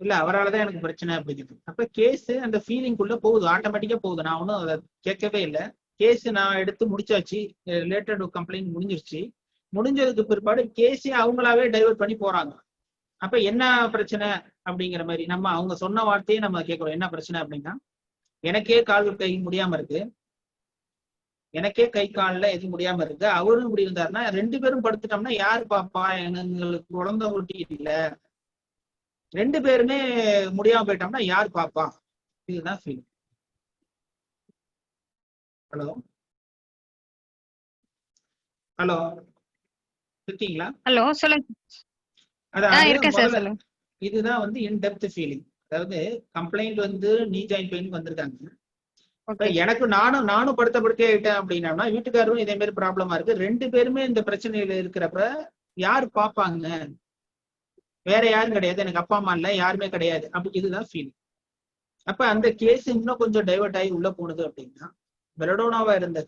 இல்ல அவரால் தான் எனக்கு பிரச்சனை அப்படிங்கிறது. அப்ப கேஸ் அந்த ஃபீலிங்குள்ள போகுது, ஆட்டோமேட்டிக்கா போகுது. நான் ஒன்றும் அதை கேட்கவே இல்லை. கேஸ் நான் எடுத்து முடிச்சாச்சு, ரிலேட்டட் கம்ப்ளைண்ட் முடிஞ்சிருச்சு. முடிஞ்சதுக்கு பிற்பாடு கேஸே அவங்களாவே டைவர்ட் பண்ணி போறாங்க. அப்ப என்ன பிரச்சனை அப்படிங்கிற மாதிரி நம்ம அவங்க சொன்ன வார்த்தையே நம்ம கேட்கறோம். என்ன பிரச்சனை அப்படின்னா எனக்கே கால் கை முடியாம இருக்கு, எனக்கே கை காலில் எதுவும் முடியாம இருக்கு, அவரும் இப்படி இருந்தாருன்னா 2 பேரும் படுத்துட்டோம்னா யாரு பாப்பா, எங்களுக்கு குழந்தை ஊட்டி இல்ல, 2 பேருமே முடியாம போயிட்டோம்னா யார் பாப்பா, இதுதான் ஃபீல். ஹலோ ஹலோ இருக்கீங்களா? ஹலோ சொல்லுங்க. இருக்கேன் சார் சொல்லுங்க. இதுதான் வந்து இன்டெப்த் ஃபீலிங். அதாவது கம்ப்ளைண்ட் வந்து நீ ஜாயின் பெயின் வந்திருக்காங்க, எனக்கு நானும் படுத்த ஆயிட்டேன் அப்படின்னா வீட்டுக்காரரும் இதே மாதிரி ப்ராப்ளமா இருக்கு, 2 பேருமே இந்த பிரச்சனையில இருக்கிறப்ப யாரு பாப்பாங்க, வேற யாரும் கிடையாது, எனக்கு அப்பா அம்மா இல்ல, யாருமே கிடையாது, அப்படி இதுதான் ஃபீல். அப்ப அந்த கேஸ் இன்னும் கொஞ்சம் டைவர்ட் ஆகி உள்ள போனது அப்படின்னா பெலடோனாவா இருந்த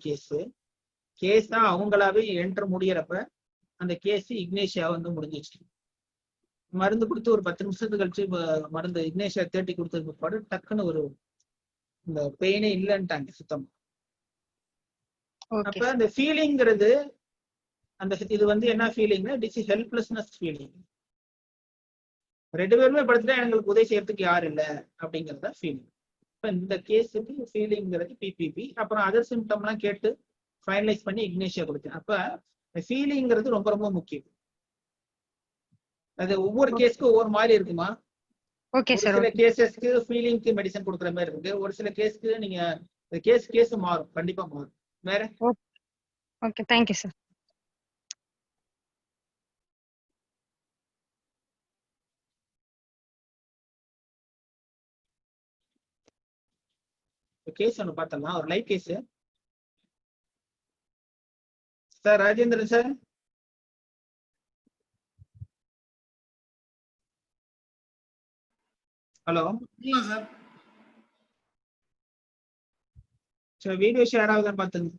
கேஸ் தான் அவங்களாவே என்டர் முடியறப்ப அந்த கேஸ் இக்னேஷியா வந்து முடிஞ்சிச்சு. மருந்து கொடுத்து ஒரு 10 நிமிஷத்துக்கு கழிச்சு மருந்து இக்னேஷியா 30 கொடுத்ததுக்கு பிற்பாடு டக்குன்னு ஒரு இந்த பெயினே இல்லைன்ட்டாங்க சுத்தம். அப்ப அந்த ஃபீலிங்கிறது அந்த இது வந்து என்ன ஃபீலிங்னா இட்ஸ் ஹெல்ப்லெஸ்னஸ் ஃபீலிங். 2 பேருமே படுத்துட்டா எங்களுக்கு உதவி செய்யறதுக்கு யாரும் இல்லை அப்படிங்கிறத ஃபீலிங். இப்ப இந்த கேஸுக்கு ஃபீலிங்கிறது பிபிபி. அப்புறம் அதர் சிம்டம்லாம் கேட்டு ஃபைனலைஸ் பண்ணி இக்னேஷியா கொடுத்தேன். அப்ப ஃபீலிங்கிறது ரொம்ப ரொம்ப முக்கியம். அது ஒவ்வொரு கேஸ்க்கும் ஒவ்வொரு மாதிரி இருக்குமா. ஒரு சில கேசஸ்க்கு ஃபீலிங்க்கு மெடிசன் கொடுக்குற மாதிரி இருக்கு, ஒரு சில கேஸ்க்கு நீங்க கேஸ் மாறும், கண்டிப்பா மாறும். வேற ஓகே தேங்க்யூ சார். கேஸ் ஒன்று பார்த்தலாம், ஒரு live case. Sir Rajendran sir. Hello sir. Sir video share ஆகுதான்னு பார்த்துங்க.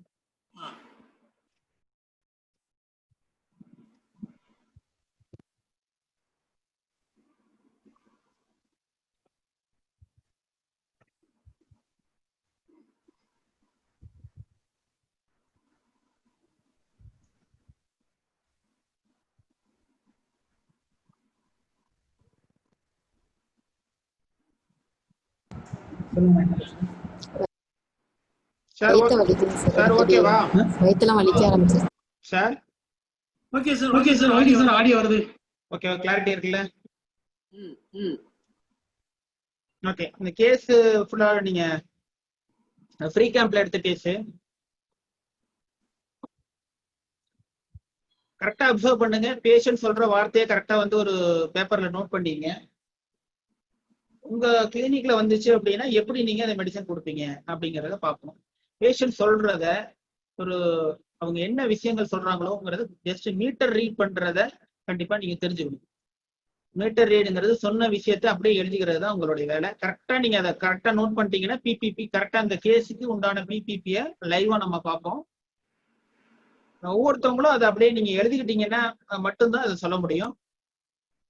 சார் வயித்த வலிக்குது சார். சார் ஓகேவா வயித்தெல்லாம் வலிக்க ஆரம்பிச்சு sir? Okay sir, okay sir, okay sir, audio வருது. ஓகே, கிளாரிட்டி இருக்குல்ல? ம், ம். ஓகே, இந்த கேஸ் ஃபுல்லா நீங்க ஃப்ரீ கேம்ப்ல எடுத்த கேஸ் கரெக்டா அப்சர்வ் பண்ணுங்க. பேஷண்ட் சொல்ற வார்த்தையை கரெக்டா வந்து ஒரு பேப்பர்ல நோட் பண்ணீங்க. உங்க கிளினிக்ல வந்துச்சு அப்படின்னா எப்படி நீங்க அந்த மெடிசன் கொடுப்பீங்க அப்படிங்கிறத பார்ப்போம். பேஷண்ட் சொல்றத ஒரு அவங்க என்ன விஷயங்கள் சொல்றாங்களோங்கிறத ஜஸ்ட் மீட்டர் ரீட் பண்றத கண்டிப்பா நீங்க தெரிஞ்சுக்கணும். மீட்டர் ரீடுங்கிறது சொன்ன விஷயத்த அப்படியே எழுதிக்கிறது தான் உங்களுடைய வேலை. கரெக்டா நீங்க அதை கரெக்டா நோட் பண்ணிட்டீங்கன்னா பிபிபி கரெக்டா அந்த கேஸுக்கு உண்டான பிபிபியை லைவா நம்ம பார்ப்போம். ஒவ்வொருத்தவங்களும் அதை அப்படியே நீங்க எழுதிக்கிட்டீங்கன்னா மட்டும்தான் அதை சொல்ல முடியும்.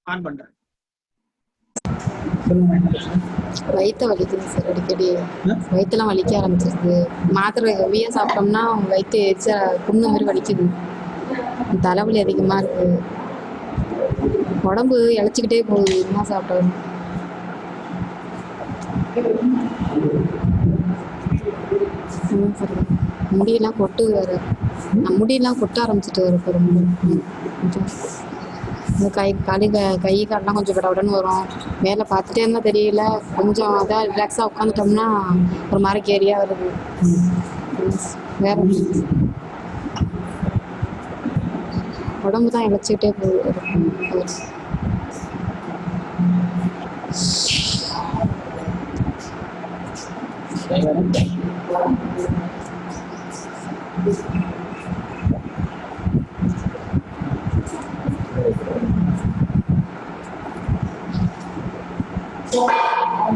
ஆன் பண்றேன். வயித்த வலிக்குது சார். அடிக்கடி வயித்தெல்லாம் வலிக்க ஆரம்பிச்சிருக்கு. மாத்திரை ஹெவியா சாப்பிட்டோம்னா வயிற்று எரிச்ச புண்ணு மாதிரி வலிக்குது. தலைவலி அதிகமா இருக்கு. உடம்பு இழைச்சிக்கிட்டே போகுது. என்ன சாப்பிட்டாலும் முடியெல்லாம் கொட்டு வேற. முடியெல்லாம் கொட்ட ஆரம்பிச்சுட்டு வர ரொம்ப கை காலெல்லாம் கொஞ்சம் விடவுடன்னு வரும். வேலை பார்த்துட்டே இருந்தால் தெரியல. கொஞ்சம் அதான் ரிலாக்ஸாக உட்காந்துட்டோம்னா ஒரு மாதிரி கேரியா வருது. வேற உடம்பு தான் இழைச்சிக்கிட்டே போகுது.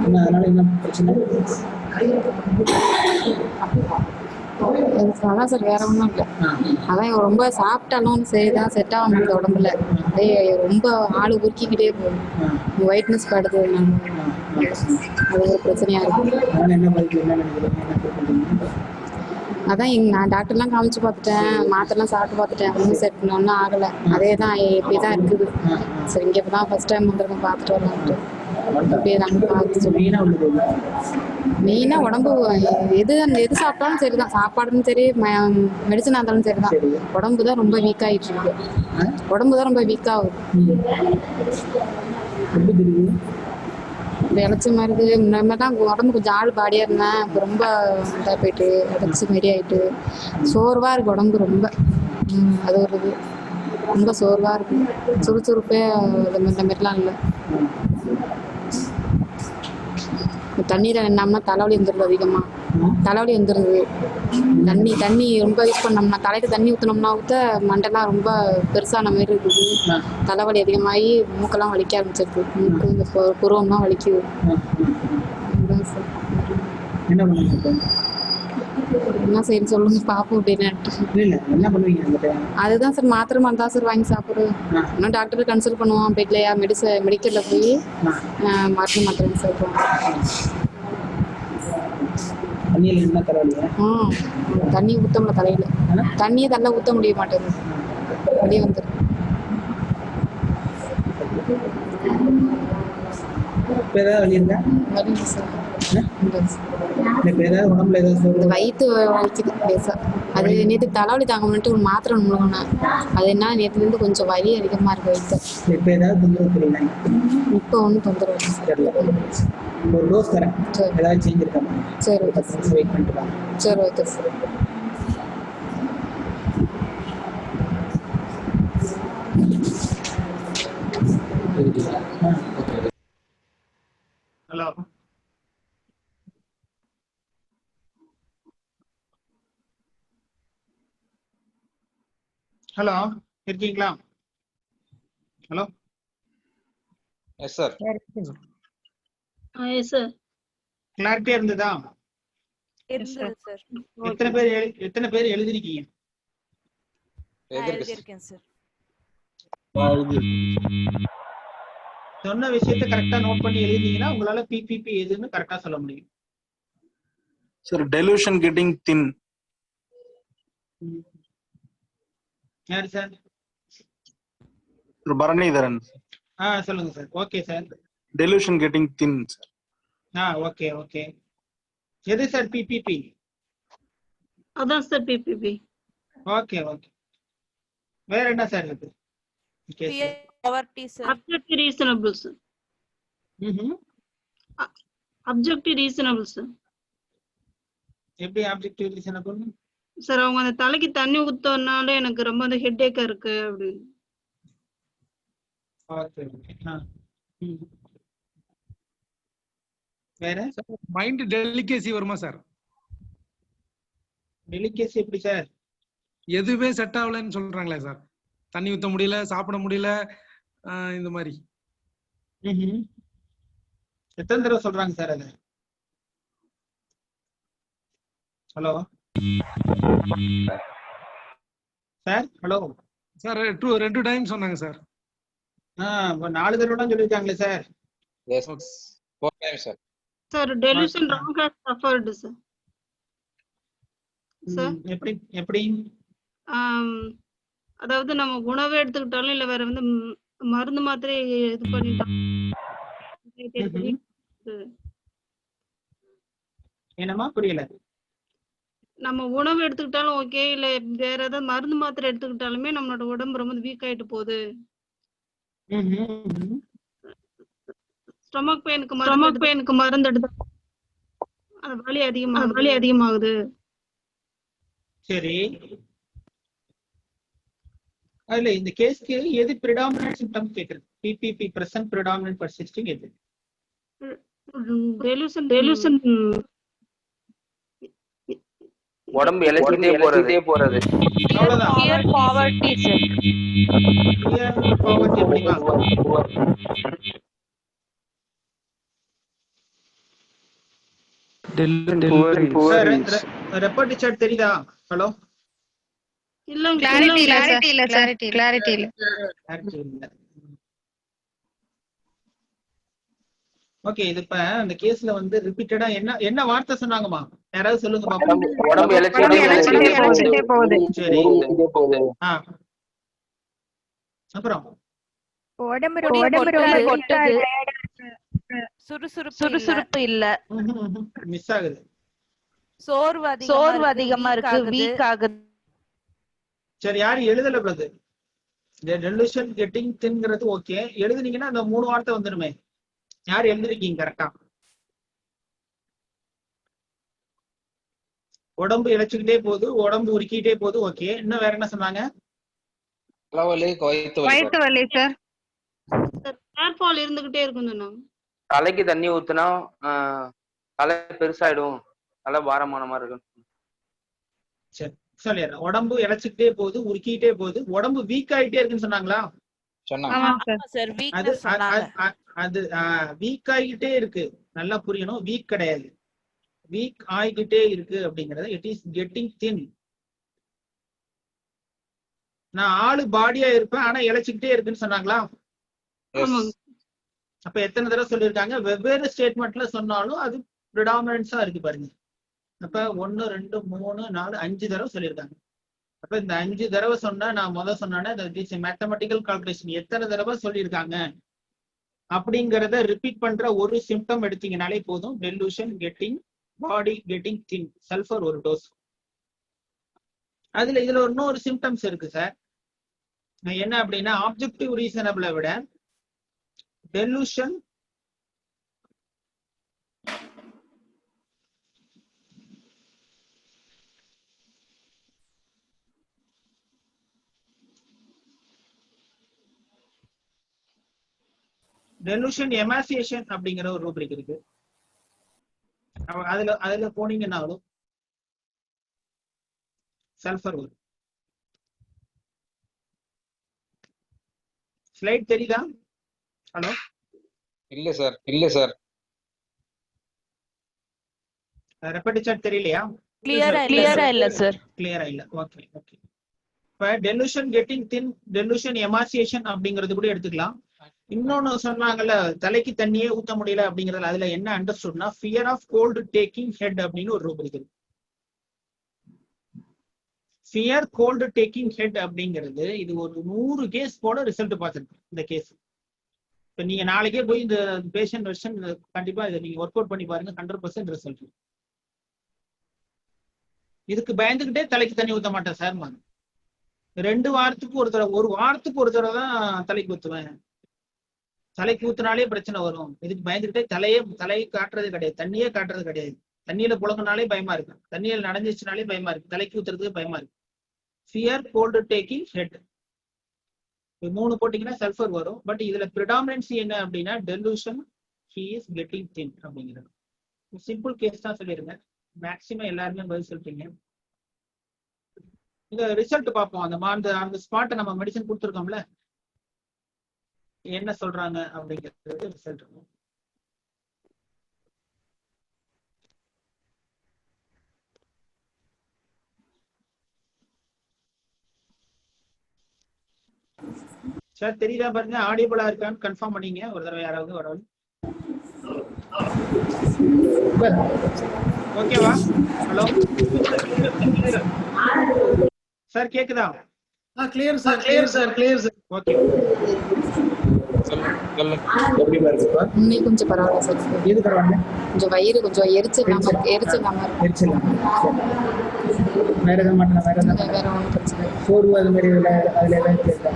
அதனால என்ன பிரச்சனை? அதான் சார், வேற ஒன்றும் இல்லை. அதான் ரொம்ப சாப்பிட்டாலும் சரிதான் செட் ஆக முடியல உடம்புல. அப்படியே ரொம்ப ஆள் உருக்கிக்கிட்டே போகும். ஒயிட்னஸ் படுது. அது ஒரு பிரச்சனையா இருக்கு. அதான் நான் டாக்டர்லாம் காமிச்சு பார்த்துட்டேன், மாத்திரைலாம் சாப்பிட்டு பார்த்துட்டேன். ஒன்றும் செட் ஒன்றும் ஆகலை. அதே தான் இப்படி தான் இருக்குது. சரி, இங்கே இப்போ தான் ஃபர்ஸ்ட் டைம் வந்துருக்கோம், பார்த்துட்டு வரலான்ட்டு. இப்படியே நாங்கள் பார்த்து மெயினாக உடம்பு எது சாப்பிட்டாலும் சரி தான், சாப்பாடும் சரி மெடிசனாக இருந்தாலும் சரி தான், உடம்பு தான் ரொம்ப வீக் ஆகிட்டு இருக்கு. உடம்பு தான் ரொம்ப வீக் ஆகுது. இழைச்ச மாதிரி இருக்குது. முன்னாடி தான் உடம்பு கொஞ்சம் ஆள் பாடியாக இருந்தேன். இப்போ ரொம்ப இதாக போயிட்டு இழைச்சி மாரி ஆகிட்டு சோர்வாக இருக்குது உடம்பு ரொம்ப. அது ஒரு இது ரொம்ப சோர்வாக இருக்குது. சுறுசுறுப்பே இந்த மாதிரிலாம் இல்லை. தண்ணீரை நின்னோம்னா தலைவலி வந்துடுது. அதிகமாக தலைவலி வந்துடுது. தண்ணி ரொம்ப யூஸ் பண்ணோம்னா, தலைக்கு தண்ணி ஊற்றினோம்னா மண்டெல்லாம் ரொம்ப பெருசான மாதிரி இருக்குது. தலைவலி அதிகமாகி மூக்கெல்லாம் வலிக்க ஆரம்பிச்சிருக்கு. மூக்கு இந்த புருவம்லாம் வலிக்குது. என்ன செய்யணும் சொல்லுங்க பார்ப்போம் அப்படின்ட்டு. அதுதான் சார், மாத்திரை மருந்து தான் சார் வாங்கி சாப்பிடுறது. இன்னும் டாக்டரை கன்சல்ட் பண்ணுவோம். பெட்லையா மெடிக்கலில் போய் மாத்திரை சாப்பிடுவோம். தண்ணி ஊற்ற முடியல தலையில. தண்ணியை தள்ள ஊற்ற முடிய மாட்டேங்குது. வெளியே வந்துடும். வலிங்க சார். வயிற்று வலிக்குது லேசா. அது நேற்று தலைவலி தாங்க முடிட்டு ஒரு மாத்திரை முழுங்கினேன். அது என்ன நேற்றுலேருந்து கொஞ்சம் வலி அதிகமாக இருக்கு வயிற்று. இப்போ ஒன்றும் தொந்தரவு இல்லை. சரி ஓகே சார். சரி ஓகே சார். ஹலோ ஹலோ, இருக்கீங்களா? Hello, yes sir. Yes sir. கிளாரிட்டியா இருந்ததா? இருந்தது சார். எத்தனை பேர் எழுதிருக்கீங்க? நான் எழுதியிருக்கேன் சார். சொன்ன விஷயத்தை கரெக்டா நோட் பண்ணி எழுதினீங்கன்னா உங்களால பிபிபி எதுன்னு கரெக்டா சொல்ல முடியும். Sir delusion getting thin. யாரு சார்? பரணிதரன். சொல்லுங்க sir. Okay sir. Delusion getting thin. Okay okay. எது சார் பிபிபி? அதான் சார் பிபிபி. Okay okay. வேற என்ன சார் இருக்கு? Poverty sir. Objective reasonable sir. Objective reasonable sir. எப்படி ஆப்ஜெக்டிவ் ரீசனபிள்? சார் அவங்க அந்த தலைக்கு தண்ணி ஊத்தனால எனக்கு ரொம்ப அந்த ஹெட்டேக்கா இருக்கு அப்படின்னு. ஓகே. வேற மைண்ட் டெலிகேசி வருமா சார்? டெலிகேசி எப்படி சார்? எதுவுமே செட் ஆகலன்னு சொல்றாங்களே சார். தண்ணி ஊத்த முடியல, சாப்பிட முடியல, இந்த மாதிரி. எத்தனை தடவை சொல்றாங்க சார் அது? Hello sir. Hello sir 2 time சொன்னாங்க சார். 4 தடவை தான் சொல்லிருக்காங்களே sir. Yes 4 times sir. Sir delusion wrong has suffered sir. Sir எப்படி? அதாவது நம்ம உணவு எடுத்துக்கிட்டாலும் இல்ல வேற வந்து மருந்து மாத்திரை இது பண்ணிட்டோம். என்னமா புரியல? நம்ம உணவு எடுத்துக்கிட்டாலும் ஓகே, இல்ல வேற ஏதாவது மருந்து மாத்திரை எடுத்துக்கிட்டாலுமே நம்மளோட உடம்பு ரொம்ப வீக் ஆயிட்டு போகுது. ஸ்டொமக் பெயினுக்கு மருந்து எடுத்து அது வலி அதிகமாகுது. சரி, அதுல இந்த கேஸ்க்கு எது predominant symptom கேக்குறது? பிபிபி present predominant persisting எது? டெலியூஷன் உடம்பு இளைச்சிட்டே போறது. அவ்வளவுதான். Clear poverty sir. Clear poverty எப்படிமா? சார் ரெப்போர்ட் சார்ட் தெரியுதா? ஹலோ இல்ல கிளாரிட்டி இல்ல சார். கிளாரிட்டி இல்ல. ஓகே, இது இப்ப அந்த கேஸ்ல வந்து ரிப்பீட்டடா என்ன வார்த்தை சொன்னாங்கம்மா? யாராவது சொல்லுங்க பாப்போம். உடம்பு இளைச்சிட்டே போகுது. சரி. அப்புறம் உடம்பு ரொம்ப கொட்டாது. சுறுசுறுப்பு இல்ல. மிஸ் ஆகுது. சோர்வு அதிகமா இருக்கு, வீக் ஆகுது. சரி, யாரு எழுதல பிரதர்? டெலியூஷன் கெட்டிங் தின்ங்கிறது ஓகே, எழுதுனீங்கன்னா அந்த 3 வார்த்தை வந்துருமே. யார் எழுதிருக்கீங்க கரெக்டா? உடம்பு இழைச்சுக்கிட்டே போகுது, உடம்பு உருக்கிட்டே போகுது, ஓகே. இன்னும் வேற என்ன சொன்னாங்க? வயிற்று வலி சார். ஹேர் ஃபால் இருந்துகிட்டே இருக்கும் சொன்னாங்க. தலைக்கு தண்ணி ஊத்துனா தலை பெருசாயிடும், தலை பாரமான மாதிரி இருக்கும். சரி சொல்லிடுறேன். உடம்பு இழைச்சுக்கிட்டே போகுது, உருக்கிட்டே போகுது, உடம்பு வீக் ஆயிட்டே இருக்குன்னு சொன்னாங்களா? அது வீக் ஆகிட்டே இருக்கு. நல்லா புரியணும், வீக் கிடையாது, வீக் ஆகிக்கிட்டே இருக்கு அப்படிங்கறது. இட் இஸ் கெட்டிங் தின். நான் ஆளு பாடியா இருப்பேன் ஆனா இழைச்சுக்கிட்டே இருக்குன்னு சொன்னாங்களா? அப்ப எத்தனை தடவை சொல்லியிருக்காங்க? வெவ்வேறு ஸ்டேட்மெண்ட்ல சொன்னாலும் அது ப்ரிடாமினன்ஸா இருக்கு பாருங்க. அப்ப 1 2 3 4 5 தடவை சொல்லியிருக்காங்க. அப்ப இந்த 5 தடவை சொன்னா நான் சொன்னேன்னா மேத்தமெட்டிக்கல் கால்குலேஷன் எத்தனை தடவை சொல்லியிருக்காங்க அப்படிங்கறத ரிப்பீட் பண்ற ஒரு சிம்டம் எடுத்தீங்கனாலே போதும். டெலூஷன் கெட்டிங் பாடி கெட்டிங் தின், சல்ஃபர் ஒரு டோஸ். இதுல இன்னொரு சிம்டம்ஸ் இருக்கு சார். என்ன அப்படின்னா, ஆப்ஜெக்டிவ் ரீசனபிளை விட டெலூஷன் எமாசியேஷன் அப்படிங்கிற ஒரு ரூப்ரிக் இருக்கு. அதுல போனீங்கன்னாலும் சல்ஃபர் வரும். ஸ்லைட் தெரியுதா? ஹலோ, இல்ல சார் ரெப்படி சார்ட் தெரியலையா? கிளியரா இல்ல சார். கிளியரா இல்ல. Okay okay. இப்ப டெலூஷன் கெட்டிங் தின், டெலூஷன் எமாசியேஷன் அப்படிங்கறது கூட எடுத்துக்கலாம். இன்னொன்னு சொன்னாங்கல்ல, தலைக்கு தண்ணியே ஊத்த முடியல அப்படிங்கறதுல, அதுல என்ன அண்டர்ஸ்டுட்னா fear of cold taking head அப்படின்னு ஒரு ரூபம் இருக்குது. ஃபியர் கோல்டு டேக்கிங் ஹெட் அப்படிங்கிறது இது ஒரு 100 கேஸ் போல ரிசல்ட் பார்த்துருக்கு இந்த கேஸ். இப்ப நீங்க நாளைக்கே போய் இந்த பேஷண்ட் வெர்ஷன் கண்டிப்பா இதை நீங்க ஒர்க் அவுட் பண்ணி பாருங்க, 100% ரிசல்ட். இதுக்கு பயந்துகிட்டே தலைக்கு தண்ணி ஊத்த மாட்டேன் சார். 2 வாரத்துக்கு ஒரு தடவை, 1 வாரத்துக்கு ஒரு தடவை தான் தலைக்கு ஊத்துவேன். தலைக்கு ஊத்துனாலே பிரச்சனை வரும். இதுக்கு பயந்துகிட்டே தலையை காட்டுறது கிடையாது, தண்ணியே காட்டுறது கிடையாது. தண்ணியில புழங்கினாலே பயமா இருக்கு, தண்ணியில நனைஞ்சிச்சுனாலே பயமா இருக்கு, தலைக்கு ஊத்துறதுக்கு பயமா இருக்கு. ஃபியர் கோல்டு டேக்கிங் ஹெட் 3 போட்டீங்கன்னா சல்ஃபர் வரும். பட் இதுல ப்ரிடாமினன்சி என்ன அப்படின்னா delusion he is getting thin அப்படிங்கிறது. சிம்பிள் கேஸ் தான் சொல்லிருங்க, மேக்சிமம் எல்லாருமே பதில் சொல்லிட்டீங்க. இந்த ரிசல்ட் பார்ப்போம். அந்த ஸ்பாட்டை நம்ம மெடிசன் கொடுத்துருக்கோம்ல, என்ன சொல்றாங்க அப்படிங்கிறது ரிசல்ட் இருக்கும். சார் தெரியுதா பாருங்க, ஆடியபிளா இருக்கான்னு கன்ஃபார்ம் பண்ணீங்க ஒரு தடவை யாராவது வரவங்க. ஓகேவா? ஹலோ சார், கேக்குதா? Clear sir. ஓகே. இன்னைக்கு கொஞ்சம் பரவாயில்ல சார். இது பரவாயில்ல, கொஞ்சம் வயிறு கொஞ்சம் எரிச்சல் இல்லாம வேற எதுவும் மாட்டேன், வேற ஒன்றும் பிரச்சனை இல்லை. சோர்வு அது மாதிரி அதுல ஏதாவது கேட்கா?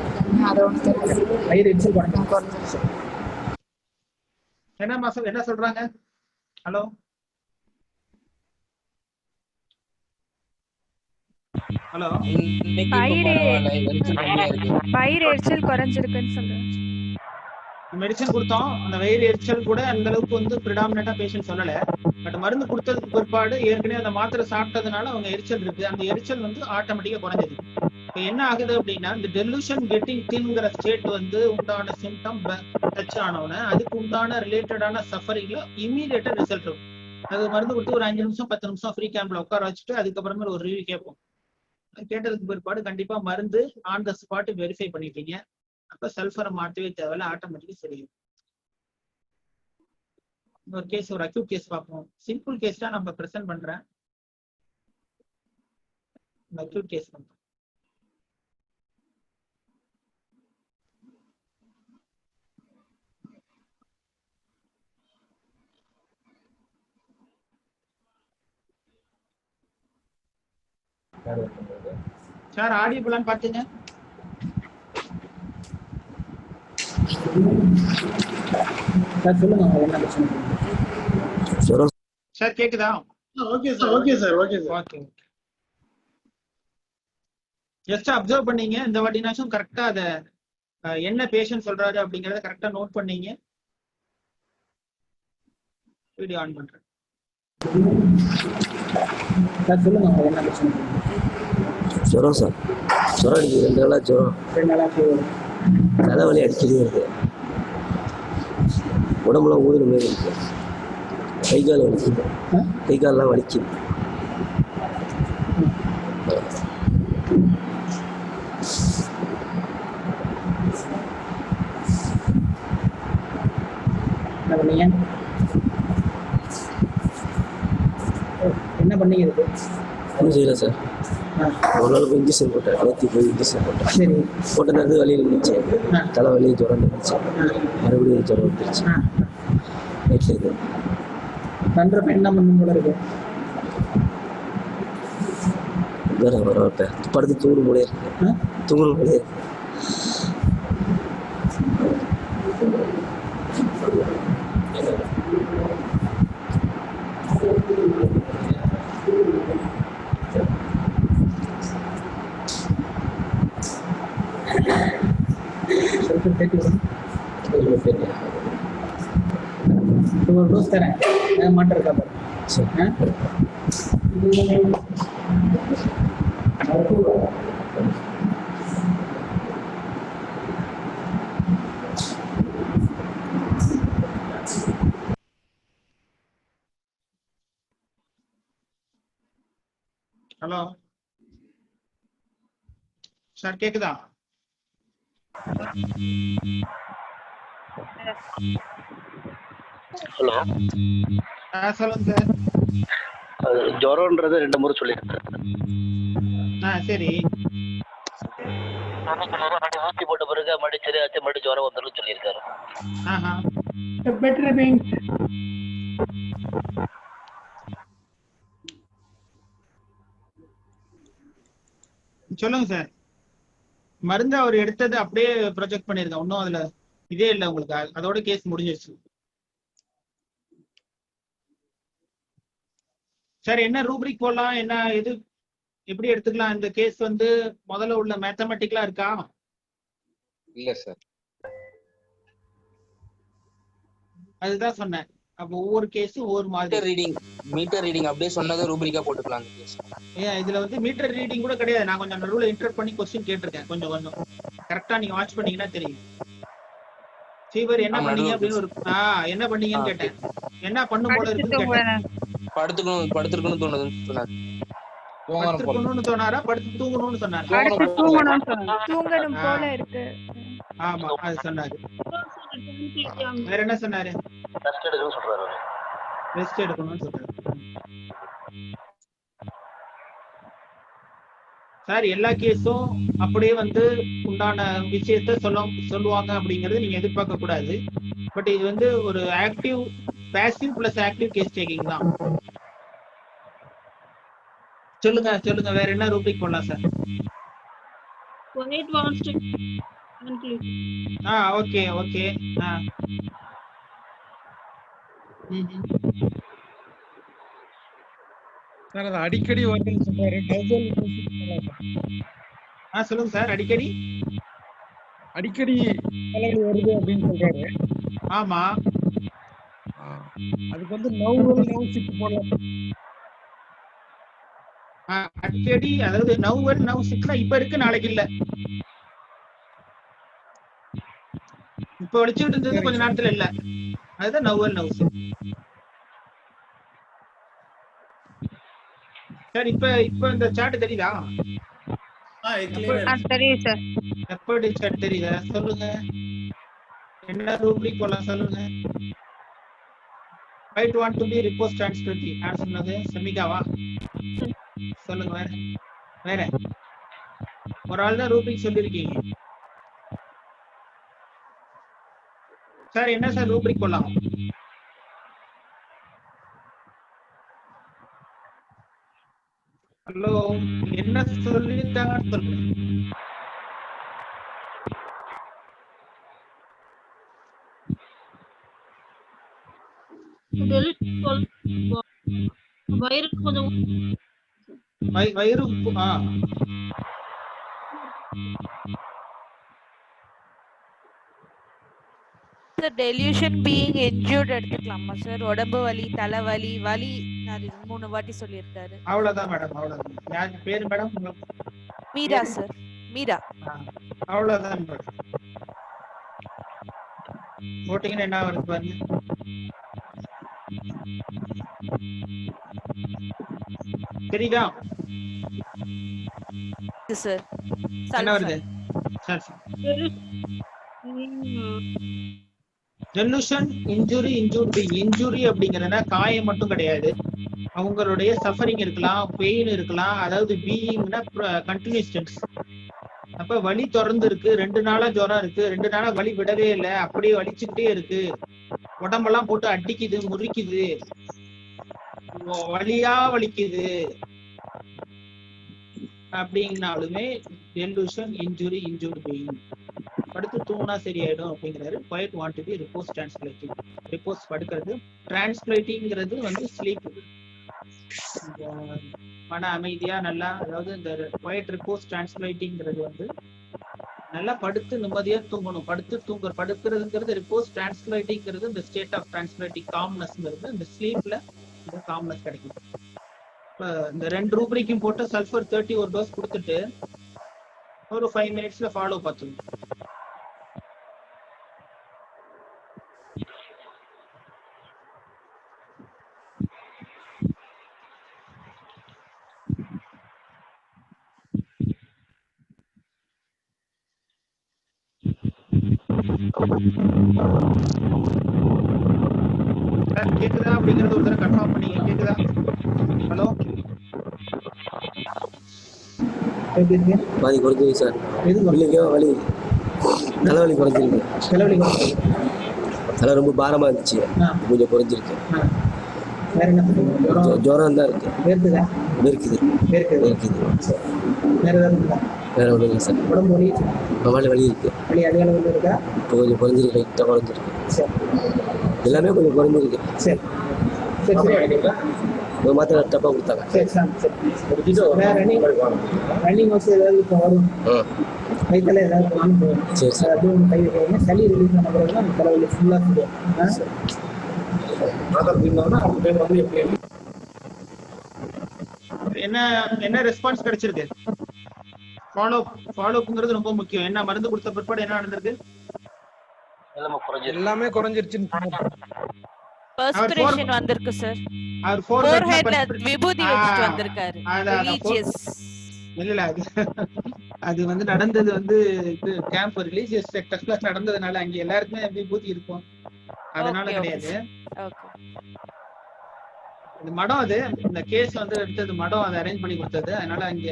அதை ஒன்றும் தெரியல. வயிறு எரிச்சல் குறைஞ்சிருச்சு. என்ன சொல்றாங்க? ஹலோ ஹலோ, வயிறு எரிச்சல் குறைஞ்சிருக்குன்னு சொல்றேன். மெடிசன் கொடுத்தோம், அந்த வயிறு எரிச்சல் கூட அந்த அளவுக்கு பிரிடாமினா பேஷண்ட் சொல்லல. பட் மருந்து கொடுத்ததுக்கு பிற்பாடு ஏற்கனவே அந்த மாத்திரை சாப்பிட்டதுனால அவங்க எரிச்சல் இருக்கு, அந்த எரிச்சல் ஆட்டோமேட்டிக்கா குறைஞ்சது. இப்போ என்ன ஆகுது அப்படின்னா, இந்த டெலூஷன் கெட்டிங் தின்ங்கிற ஸ்டேட் உண்டான சிம்டம் டச் ஆனவுடனே அதுக்கு உண்டான ரிலேட்டடான சஃபரிங்ல இமீடியட்டா ரிசல்ட் இருக்கும். அது மருந்து கொடுத்து ஒரு 5 நிமிஷம் 10 நிமிஷம் ஃப்ரீ கேம்ப்ல உட்கார வச்சுட்டு அதுக்கப்புறமே ஒரு ரிவ்யூ கேட்போம். கேட்டதுக்கு பிற்பாடு கண்டிப்பா மருந்து ஆன் த ஸ்பாட் வெரிஃபை பண்ணிட்டீங்க, அப்ப சல்ஃபரை மாற்றவே தேவையில்ல, ஆட்டோமேட்டிக்கா சரியும். ஒரு கேஸ், ஒரு அக்யூட் கேஸ் பார்ப்போம். சிம்பிள் கேஸ் தான் நம்ம பிரசன்ட் பண்றேன். அக்யூட் கேஸ் பண்றோம். சார் ஆடியபிளான்னு பாத்துங்க. சார் சொல்லுங்க, என்ன பிரச்சனை சார்? கேக்குதா? Okay sir. Okay. Just observe பண்ணீங்க. இந்த வாட்டினாச்சும் கரெக்டா அத என்ன பேஷண்ட் சொல்றாரு அப்படிங்கறத கரெக்டா நோட் பண்ணீங்க. வீடியோ ஆன் பண்றேன். சார் சொல்லுங்க, என்ன பிரச்சனை? ஜுரம் சார், ஜுரம் அடிக்குது. 2 நாளா ஜுரம். 2 நாளா தலைவலி அடிக்கடி இருக்கு, உடம்புலாம் ஊதுற மாதிரி இருக்கு, கை கால் வலிக்குது, கை கால்லாம் வலிக்குது. என்ன பண்ணீங்க? ஒன்றும் செய்யல சார். ஒரு நாள் போய் இன்ஜெக்ஷன் போட்டேன், நேற்று போய் இன்ஜெக்ஷன் போட்டேன். சரி. போட்ட நேரத்து வலி இருந்துச்சு, தலைவலி ஜுரம் இருந்துச்சு, மறுபடியும் ஜுரம் வந்துருச்சு. நைட்ல இது பண்றப்ப என்ன பண்ணும் போல இருக்கு? வேற வரப்ப படுத்து தூங்கும் போலே இருக்கு, தூங்கணும் போலே இருக்கு. ஒரு டோஸ் தரேன், மாற்றம் இருக்கா பாரு. ஹலோ சார், கேக்குதா? ஹலோ, சொல்லுங்க சார். ஜுரம்ன்றது 2 முறை சொல்லியிருக்கேன். சரி. ஊசி போட்ட பிறகு மறுபடியும் சரியாச்சு, மறுபடியும் ஜுரம் வந்துடும் சொல்லியிருக்காரு. சொல்லுங்க சார். மருந்து அவர் எடுத்தது அப்படியே ப்ரொஜெக்ட் பண்ணிருக்கேன். ஒன்றும் அதுல இதே இல்லை உங்களுக்கு. அதோட கேஸ் முடிஞ்சிருச்சு சார். என்ன ரூப்ரிக் போடலாம், என்ன இது எப்படி எடுத்துக்கலாம்? இந்த கேஸ் வந்து முதல்ல உள்ள மேத்தமெட்டிக்கலா இருக்கா? இல்ல சார். அதுதான் சொன்னேன். அப்போ ஒவ்வொரு கேஸும் ஒவ்வொரு மாதிரி. மீட்டர் ரீடிங் அப்படியே சொன்னதை ரூப்ரிக்கா போட்டுக்கலாம். ஏன் இதுல வந்து மீட்டர் ரீடிங் கூட கிடையாது. நான் கொஞ்சம் நடுவில் இன்டர் பண்ணி கொஸ்டின் கேட்டிருக்கேன். கொஞ்சம் கரெக்டா நீங்க வாட்ச் பண்ணீங்கன்னா தெரியும். சீவர் என்ன பண்ணீங்க அப்படின்னு ஒரு என்ன பண்ணீங்கன்னு கேட்டேன். என்ன பண்ணும் போல இருக்குன்னு கேட்டேன். படுத்துக்கணும்னு தோணுதுன்னு சொன்னாரு. படுத்துக்கணும்னு சொன்னாரா, படுத்து தூங்கணும்னு சொன்னாரு? தூங்கணும் போல இருக்கு. ஆமா, அது சொன்னாரு. வேற என்ன சொன்னாரு? ரெஸ்ட் எடுக்கணும்னு சொல்றாரு. சார், எல்லா கேஸும் அப்படியே வந்து உண்டான விஷயத்த சொல்லுவாங்க அப்படிங்கறது நீங்க எதிர்பார்க்க கூடாது. பட் இது வந்து ஒரு active passive plus active case taking தான். சொல்லுங்க சொல்லுங்க, வேற என்ன ரூபிக் பண்ணலாம் சார்? Okay okay. சார் அது அடிக்கடி வருதுன்னு சொல்றாரு. சொல்லுங்க சார். அடிக்கடி தலைவலி வருது அப்படின்னு சொல்றாரு. ஆமா, அதுக்கு வந்து நவ் சிக் போடலாம். அடிக்கடி, அதாவது நவ் சிக்னா இப்ப இருக்கு, நாளைக்கு இல்ல. இப்ப வலிச்சுட்டு இருந்தது கொஞ்ச நேரத்துல இல்ல. அதுதான் நவ் சிக். சார், இப்ப இந்த சார்ட் தெரியுதா? தெரியும் சார். எப்படி சார் தெரியுதா? சொல்லுங்க, என்ன ரூப்ரிக் போலாம் சொல்லுங்க. Might want to be repose transparency. நான் சொன்னது செமிகாவா? சொல்லுங்க. வேற ஒரு ஆள் தான் ரூபிக் சொல்லிருக்கீங்க சார். என்ன சார் ரூபிக் போடலாம்? ஹலோ, என்ன சொல்லிட்டாங்க சொல்லுங்க. வயிறு கொஞ்சம் வயிறு சார் டெலியூஷன் பீயிங் இன்ஜூர்ட் எடுத்துக்கலாமா சார்? உடம்பு வலி, தலைவலி, வலி 3 வாட்டி சொல்லியிருக்காரு. அவ்வளவுதான் மேடம், அவ்வளவுதான். யார் பேரு மேடம்? மீரா சார், மீரா. அவ்வளவுதான் மேடம். போட்டீங்கன்னா என்ன வருது பாருங்க. தெரியுதா சார்? என்ன வருது சார்? டெலூஷன் இன்ஜுரி, இன்ஜுரி அப்படிங்கறதுனா காயம் மட்டும் கிடையாது. அவங்களுடைய சஃபரிங் இருக்கலாம், பெயின் இருக்கலாம். அதாவது பீயிங்னா கண்டினியூஸ் டென்ஸ். அப்ப வலி தொடர்ந்து இருக்கு, 2 நாளா ஜுரம் இருக்கு, 2 நாளா வலி விடவே இல்லை, அப்படியே வலிச்சுக்கிட்டே இருக்கு, உடம்பெல்லாம் போட்டு அடிக்குது, முறிக்குது, வலியா வலிக்குது அப்படின்னாலுமே டெலூஷன் இன்ஜுரி, இன்ஜூர்ட் பீயிங். படுத்து தூங்கினா சரியாயிடும் அப்படிங்கிறாரு. Quiet want to be repose transplanting. Repose படுக்கிறது. டிரான்ஸ்பிளேட்டிங்கிறது வந்து ஸ்லீப், மன அமைதியா நல்லா, அதாவது இந்த குவைட் ரிப்போஸ் டிரான்ஸ்பிளேட்டிங்கிறது வந்து நல்லா படுத்து நிம்மதியா தூங்கணும். படுக்கிறதுங்கிறது ரிப்போஸ். டிரான்ஸ்பிளேட்டிங்கிறது இந்த ஸ்டேட் ஆஃப் டிரான்ஸ்பிளேட்டிங் காம்னஸ்ங்கிறது இந்த ஸ்லீப்ல இந்த காம்னஸ் கிடைக்கும். இப்போ இந்த 2 ரூபரிக்கும் போட்டு சல்ஃபர் 30 ஒரு டோஸ் கொடுத்துட்டு ஒரு 5 மினிட்ஸ்ல ஃபாலோ பார்த்துங்க. சார் கேக்குதா அப்படிங்கறது ஒரு தடவை கன்ஃபார்ம் பண்ணீங்க. கேக்குதா? ஹலோ எப்படி இருக்கு? பாதி குறைஞ்சிருக்கு சார். எது இல்லைங்க வலி தலைவலி குறைஞ்சிருக்கு. தலைவலி தலை ரொம்ப பாரமா இருந்துச்சு, கொஞ்சம் குறைஞ்சிருக்கு. வேற என்ன பண்ணுங்க? ஜுரம் தான் இருக்கு. வேர்க்குதா? வேர்க்குது. வேற ஏதாவது இருக்கா? வேற ஒன்றும் இல்லை சார். உடம்பு வலி வலி இருக்கு. வலி அதிக அளவில் இருக்கா? இப்போ கொஞ்சம் குறைஞ்சிருக்கு, லைட்டாக குறைஞ்சிருக்கு. சரி எல்லாமே கொஞ்சம் குறைஞ்சிருக்கு. சரி சரி சரி ஒரு மாத்திரை டப்பாக கொடுத்தாங்க. சரி சரி வேற ரன்னிங் வச்சு ஏதாவது இப்போ வரும் வயிற்றுல ஏதாவது வாங்க. சரி சார். அப்படியே ஒன்று கை வைக்கிறீங்க, சளி ரிலீஸ் பண்ண பிறகு தான் தலைவலி ஃபுல்லாக இருக்கும். என்ன என்ன ரெஸ்பான்ஸ் கிடைச்சிருக்கு? ஃபாலோப்ங்கிறது ரொம்ப முக்கியம். என்ன மருந்து கொடுத்த பிற்பாடு என்ன நடந்திருக்கு? எல்லாமே குறைஞ்சிருச்சுன்னு பெர்ஸ்பிரேஷன் வந்திருக்கு சார். அவர் ஃபோர்ஹெட்ல விபூதி வச்சிட்டு வந்திருக்காரு. இல்ல அது வந்து நடந்தது வந்து இது கேம்ப் ரிலீஜியஸ் செக்டர்ல நடந்ததுனால அங்க எல்லாருக்குமே விபூதி இருக்கும், அதனால கிடையாது. இந்த மடம் அது இந்த கேஸ் வந்து எடுத்தது மடம் அதை அரேஞ்ச் பண்ணி கொடுத்தது. அதனால அங்க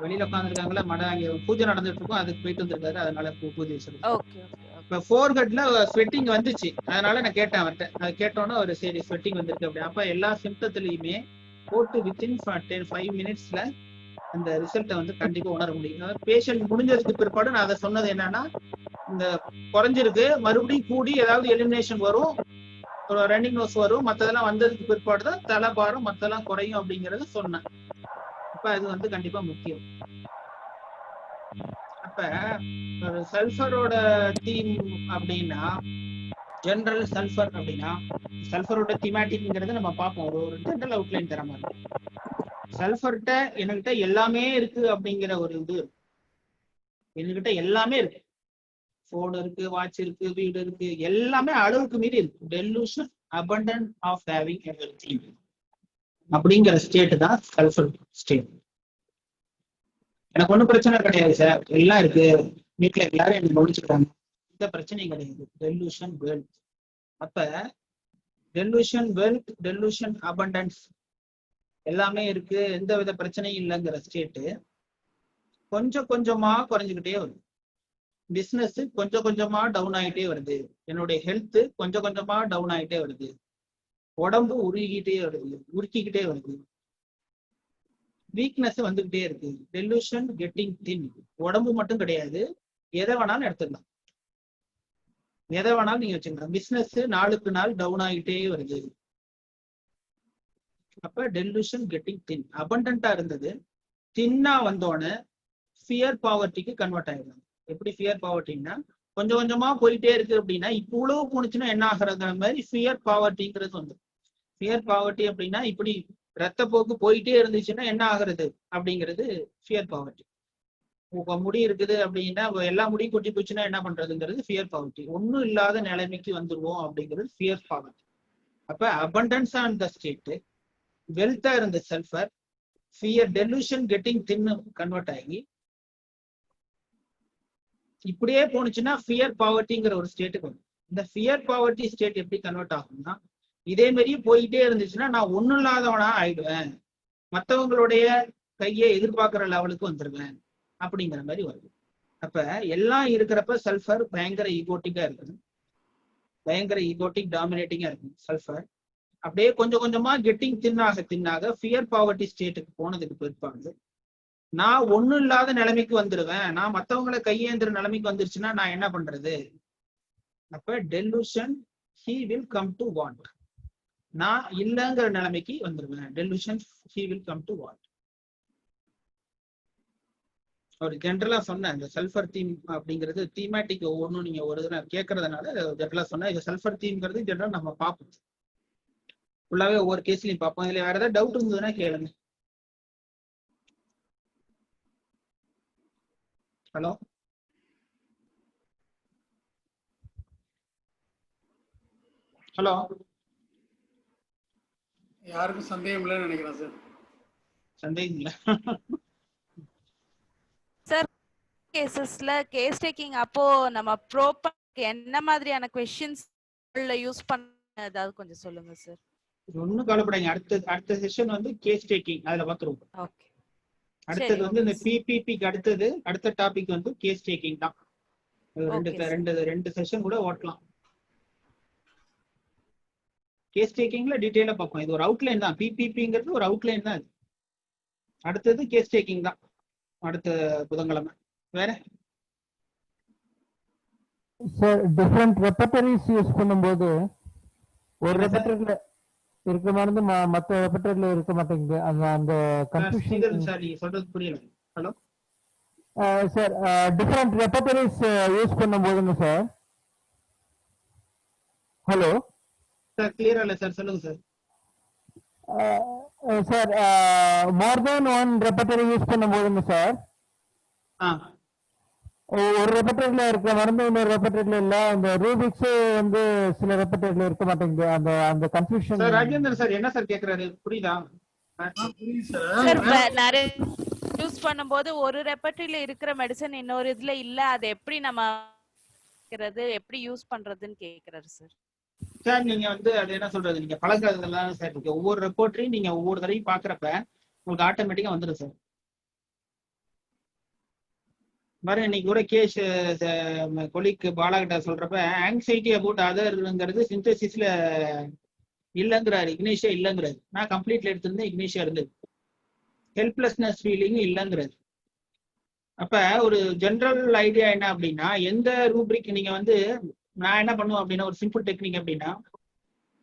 வெளியில உட்காந்துருக்காங்களா மடம், அங்க பூஜை நடந்துட்டு இருக்கும், அதுக்கு போயிட்டு வந்திருக்காரு, அதனால பூஜை வச்சிருக்காரு. இப்ப ஃபோர்ஹெட்ல ஸ்வெட்டிங் வந்துச்சு, அதனால நான் கேட்டேன் அவர்கிட்ட. அது கேட்டோன்னா ஒரு சரி ஸ்வெட்டிங் வந்திருக்கு அப்படி. அப்ப எல்லா சிம்டத்துலயுமே போட்டு வித்தின் 5 மினிட்ஸ்ல அந்த ரிசல்ட்டை வந்து கண்டிப்பா உணர முடியும். பேஷண்ட் முடிஞ்சதுக்கு பிற்பாடு நான் அதை சொன்னது என்னன்னா, இந்த குறைஞ்சிருக்கு மறுபடியும் கூடி ஏதாவது எலிமினேஷன் வரும், ரன்னிங் நோஸ் வரும், மற்றதெல்லாம் வந்ததுக்கு பிற்பாடு தான் தலை பாரம் மற்றெல்லாம் குறையும் அப்படிங்கறத சொன்னேன். அப்ப அது வந்து கண்டிப்பா முக்கியம். அப்ப சல்ஃபரோட தீம் அப்படின்னா, ஜெனரல் சல்ஃபர் அப்படின்னா சல்ஃபரோட தீமேட்டிக்ங்கிறத நம்ம பார்ப்போம். ஒரு ஜெனரல் அவுட்லைன் தர மாதிரி சல்ஃபர்கிட்ட என்கிட்ட எல்லாமே இருக்கு அப்படிங்கிற ஒரு இது, என்கிட்ட எல்லாமே இருக்கு. போன் இருக்கு, வாட்ச் இருக்கு, வீடு இருக்கு, எல்லாமே அளவுக்கு மீறி இருக்கு. Delusion abundant of having everything அப்படிங்கிற ஸ்டேட் தான் சல்ஃபர் ஸ்டேட். எனக்கு ஒன்றும் பிரச்சனை கிடையாது சார், எல்லாம் இருக்கு, வீட்டுல எல்லாரும் எனக்கு கவனிச்சுக்கிட்டாங்க, இந்த பிரச்சனையும் கிடையாது. Delusion wealth. அப்ப டெலூஷன் வெல்த், டெலூஷன் அபண்டன்ஸ் எல்லாமே இருக்கு, எந்த வித பிரச்சனையும் இல்லைங்கிற ஸ்டேட்டு கொஞ்சம் கொஞ்சமா குறைஞ்சுக்கிட்டே வருது. பிசினஸ் கொஞ்சம் கொஞ்சமா டவுன் ஆகிட்டே வருது, என்னுடைய ஹெல்த் கொஞ்சம் கொஞ்சமா டவுன் ஆகிட்டே வருது, உடம்பு உருக்கிக்கிட்டே வருது, வீக்னஸ் வந்துகிட்டே இருக்கு. டெலூஷன் கெட்டிங் தின். உடம்பு மட்டும் கிடையாது, எதை வேணாலும் எடுத்துக்கலாம், எதை வேணாலும் நீங்க வச்சுக்கலாம். பிசினஸ் நாளுக்கு நாள் டவுன் ஆகிட்டே வருது. அப்ப டெலூஷன் கெட்டிங் தின். அபண்டன்டா இருந்தது தின்னா வந்தோடனே ஃபியர் பாவர்ட்டிக்கு கன்வெர்ட் ஆயிடும். எப்படி ஃபியர் பாவர்ட்டின்னா, கொஞ்சம் கொஞ்சமா போயிட்டே இருக்கு அப்படின்னா, இப்போ உழவு போனுச்சுன்னா என்ன ஆகுறங்கிற மாதிரி ஃபியர் பாவர்ட்டிங்கிறது வந்து. ஃபியர் பாவர்ட்டி அப்படின்னா இப்படி ரத்த போக்கு போயிட்டே இருந்துச்சுன்னா என்ன ஆகுறது அப்படிங்கிறது ஃபியர் பாவர்ட்டி. முடி இருக்குது அப்படின்னா எல்லா முடியும் கொட்டி போச்சுன்னா என்ன பண்றதுங்கிறது ஃபியர் பாவர்ட்டி. ஒன்றும் இல்லாத நிலைமைக்கு வந்துருவோம் அப்படிங்கிறது ஃபியர் பாவர்ட்டி. அப்ப அபண்டன்ஸா இருந்த ஸ்டேட், வெல்த்தா இருந்த சல்ஃபர், ஃபியர் டெலூஷன் கெட்டிங் தின்னு கன்வெர்ட் ஆகி இப்படியே போனுச்சுன்னா ஃபியர் பாவர்ட்டிங்கிற ஒரு ஸ்டேட்டுக்கு வரும். இந்த ஃபியர் பாவர்ட்டி ஸ்டேட் எப்படி கன்வெர்ட் ஆகும்னா, இதே மாதிரியே போயிட்டே இருந்துச்சுன்னா நான் ஒன்றும் இல்லாதவனா ஆயிடுவேன், மற்றவங்களுடைய கையை எதிர்பார்க்கிற லெவலுக்கு வந்துருவேன் அப்படிங்கிற மாதிரி வருது. அப்ப எல்லாம் இருக்கிறப்ப சல்ஃபர் பயங்கர ஈகோட்டிக்கா இருக்குது, பயங்கர ஈகோட்டிக் டாமினேட்டிங்கா இருக்கு சல்ஃபர். அப்படியே கொஞ்சம் கொஞ்சமா கெட்டிங் தின்னாக ஃபியர் பாவர்ட்டி ஸ்டேட்டுக்கு போனதுக்கு பிற்பாடு நான் ஒன்றும் இல்லாத நிலைமைக்கு வந்துடுவேன், நான் மற்றவங்களை கையேந்திர நிலைமைக்கு வந்துருச்சுன்னா நான் என்ன பண்றது? அப்ப delusion he will come to want. நான் இல்லைங்கிற நிலைமைக்கு வந்துருவேன். Delusion he will come to want. ஒரு ஜென்ரலா சொன்னேன், இந்த சல்ஃபர் தீம் அப்படிங்கிறது தீமேட்டிக் ஒவ்வொன்றும் நீங்க ஒரு தடவை கேட்கறதுனால ஜென்ரலா சொன்னேன். இது சல்ஃபர் தீம்ங்கிறது ஜென்ரல் நம்ம பார்ப்போம், ஃபுல்லாவே ஒவ்வொரு கேஸ்லயும் பார்ப்போம். இதுல வேற ஏதாவது டவுட் இருந்ததுன்னா கேளுங்க. ஹலோ ஹலோ யாருக்கும் சந்தேகம் இல்லைன்னு நினைக்கிறேன் சார். சந்தேகம் இல்ல சார். கேசஸ்ல கேஸ் டேக்கிங் அப்போ நம்ம ப்ரோப்பர் என்ன மாதிரியான கொஸ்டின்ஸ் யூஸ் பண்ண ஏதாவது கொஞ்சம் சொல்லுங்க சார். ஒன்னும் கவலைப்படாங்க. அடுத்த செஷன் வந்து கேஸ் டேக்கிங் அதுல பாத்துருவோம். ஓகே. அடுத்தது வந்து இந்த பிபிபிக்கு அடுத்த டாபிக் வந்து கேஸ் டேக்கிங் தான். ரெண்டு செஷன் கூட ஓட்டலாம். கேஸ் டேக்கிங்ல டீடைலா பார்ப்போம். இது ஒரு அவுட்லைன் தான். பிபிபிங்கிறது ஒரு அவுட்லைன் தான். அடுத்தது கேஸ் டேக்கிங் தான் அடுத்த புதன்கிழமை. வேற சார் டிஃபரண்ட் ரெப்பர்டரிஸ் யூஸ் பண்ணும்போது ஒரு ரெப்பர்டரியில இருக்க மாதிரி மற்ற ரெப்பர்டரியில இருக்க மாட்டேங்குது. அந்த கன்ஃபியூஷன் சார் நீங்க சொல்றது புரியல. Hello sir different repertories use பண்ணும்போதுங்க சார். ஹலோ சார் கிளியரா இல்ல சார், சொல்லுங்க sir. Sir more than one repertory use பண்ணும்போதுங்க சார், ஒரு ரெப்பர்டரியில இருக்கிற மருந்து இன்னொரு ரெப்பர்டரியில இல்ல. இந்த ரூபிக்ஸ் வந்து சில ரெப்பர்டரியில இருக்க மாட்டேங்குது. அந்த கன்ஃபியூஷன். சார் ராஜேந்திரன் சார் என்ன சார் கேக்குறாரு புரியுதா? சார் நிறைய யூஸ் பண்ணும்போது ஒரு ரெப்பர்டரியில இருக்கிற மெடிசன் இன்னொரு இதுல இல்ல, அது எப்படி நம்ம எப்படி யூஸ் பண்றதுன்னு கேக்குறாரு சார். சார் நீங்க வந்து அது என்ன சொல்றது, நீங்க பழகிறதுலாம் சார் இருக்கு. ஒவ்வொரு ரெப்போர்ட்டரையும் நீங்க ஒவ்வொரு தடவையும் பாக்குறப்ப உங்களுக்கு ஆட்டோமேட்டிக்கா வந்துடும் சார். பாருங்க இன்னைக்கு கூட கேஷ் கொலிக்கு பாலாகிட்ட சொல்றப்ப ஆங்ஸைட்டி அபவுட் அதர்ங்கிறது சிந்தசிஸ்ல இல்லைங்கிறாரு, இக்னேஷியா இல்லைங்கிறாரு. நான் கம்ப்ளீட்ல எடுத்திருந்தேன், இக்னேஷியா இருந்தது. ஹெல்ப்லெஸ்னஸ் ஃபீலிங் இல்லைங்கிறாரு. அப்ப ஒரு ஜென்ரல் ஐடியா என்ன அப்படின்னா, எந்த ரூப்ரிக் நீங்க வந்து நான் என்ன பண்ணுவேன் அப்படின்னா, ஒரு சிம்பிள் டெக்னிக் அப்படின்னா,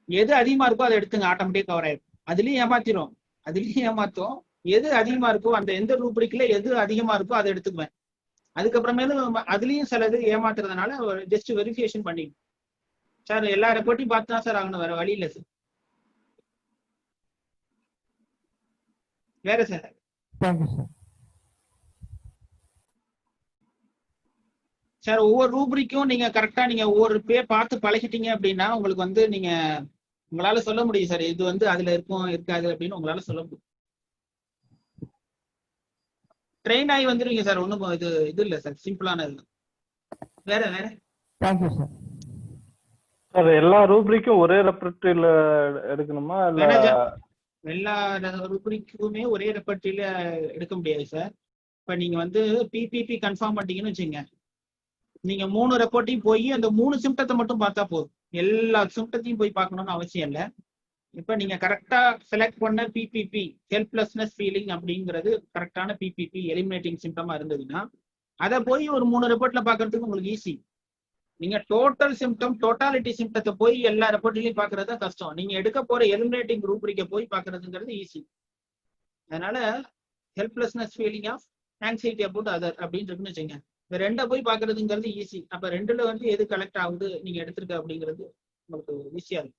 எது அதிகமா இருக்கோ அதை எடுத்துங்க, ஆட்டோமேட்டிக் கவர் ஆயிடும். அதுலயும் ஏமாத்தும். எது அதிகமா இருக்கோ அந்த எந்த ரூப்ரிக்ல எது அதிகமா இருக்கோ அதை எடுத்துக்குவேன். அதுக்கப்புறமேலும் அதுலயும் சிலது ஏமாத்துறதுனால ஜஸ்ட் வெரிஃபிகேஷன் பண்ணிடும். சார் எல்லா ரெப்போர்ட்டையும் பார்த்து தான் சார் ஆகணும், வேற வழி இல்லை சார். வேற சார்? Thank you sir. சார் ஒவ்வொரு ரூப்ரிக்கும் நீங்க கரெக்டா நீங்க ஒவ்வொரு பார்த்து பழகிட்டீங்க அப்படின்னா உங்களுக்கு வந்து நீங்க உங்களால சொல்ல முடியும் சார், இது வந்து அதுல இருக்கும் இருக்காது அப்படின்னு உங்களால சொல்ல முடியும். ட்ரெயின் ஆகி வந்துருவீங்க சார். ஒன்றும் இது இல்லை சார், சிம்பிளான இது. வேற தேங்க்யூ சார். சார் எல்லா ரூப்ரிக்கும் ஒரே ரெப்பர்டரியில எடுக்கணுமா இல்ல? எல்லா ரூப்ரிக்குமே ஒரே ரெப்பர்டரியில எடுக்க முடியாது சார். இப்ப நீங்க வந்து பிபிபி கன்ஃபார்ம் பண்ணிட்டீங்கன்னு வச்சுங்க, நீங்க 3 ரெப்போர்ட்டையும் போய் அந்த 3 சிம்டத்தை மட்டும் பார்த்தா போதும். எல்லா சிம்டத்தையும் போய் பார்க்கணும்னு அவசியம் இல்லை. இப்ப நீங்க கரெக்டா செலக்ட் பண்ண பிபிபி ஹெல்ப்லெஸ்னஸ் ஃபீலிங் அப்படிங்கிறது கரெக்டான பிபிபி எலிமினேட்டிங் சிம்டமா இருந்ததுன்னா அதை போய் ஒரு 3 ரெப்போர்ட்ல பாக்குறதுக்கு உங்களுக்கு ஈஸி. நீங்க டோட்டாலிட்டி சிம்டத்தை போய் எல்லா ரெப்போர்ட்லயும் பாக்குறது கஷ்டம். நீங்க எடுக்க போற எலிமினேட்டிங் ரூப்ரிக்க போய் பாக்குறதுங்கிறது ஈஸி. அதனால helplessness feeling of anxiety about other அப்படின்னு இருக்குன்னு வச்சுங்க, இந்த 2 போய் பாக்குறதுங்கிறது ஈஸி. அப்ப 2ல வந்து எது கலெக்ட் ஆகுது நீங்க எடுத்திருக்க அப்படிங்கிறது உங்களுக்கு ஈஸியா இருக்கும்.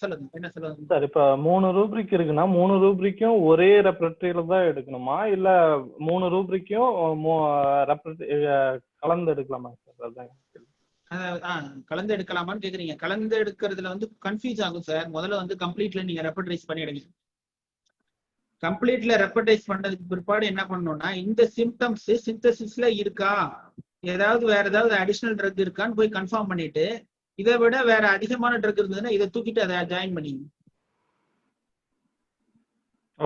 சொல்லுங்க என்ன சொல்லுங்க சார். இப்ப 3 ரூப்ரிக் இருக்குன்னா 3 ரூப்ரிக்கும் ஒரே ரெப்பர்டரியில தான் எடுக்கணுமா இல்ல 3 ரூப்ரிக்கும் கலந்து எடுக்கலாமா சார்? கலந்து எடுக்கலாமான்னு கேக்குறீங்க. கலந்து எடுக்கிறதுல வந்து கன்ஃபியூஸ் ஆகும் சார். முதல்ல வந்து கம்ப்ளீட்ல நீங்க ரெப்பர்டைஸ் பண்ணி எடுங்க. கம்ப்ளீட்ல ரெப்பர்டைஸ் பண்ணதுக்கு பிற்பாடு என்ன பண்ணணும்னா, இந்த சிம்டம்ஸ் சிந்தசிஸ்ல இருக்கா, வேற ஏதாவது அடிஷனல் ட்ரக் இருக்கான்னு போய் கன்ஃபார்ம் பண்ணிட்டு, இதை விட வேற அதிகமான ட்ரக் இருந்ததுன்னா இதை தூக்கிட்டு அதை ஜாயின் பண்ணிங்க.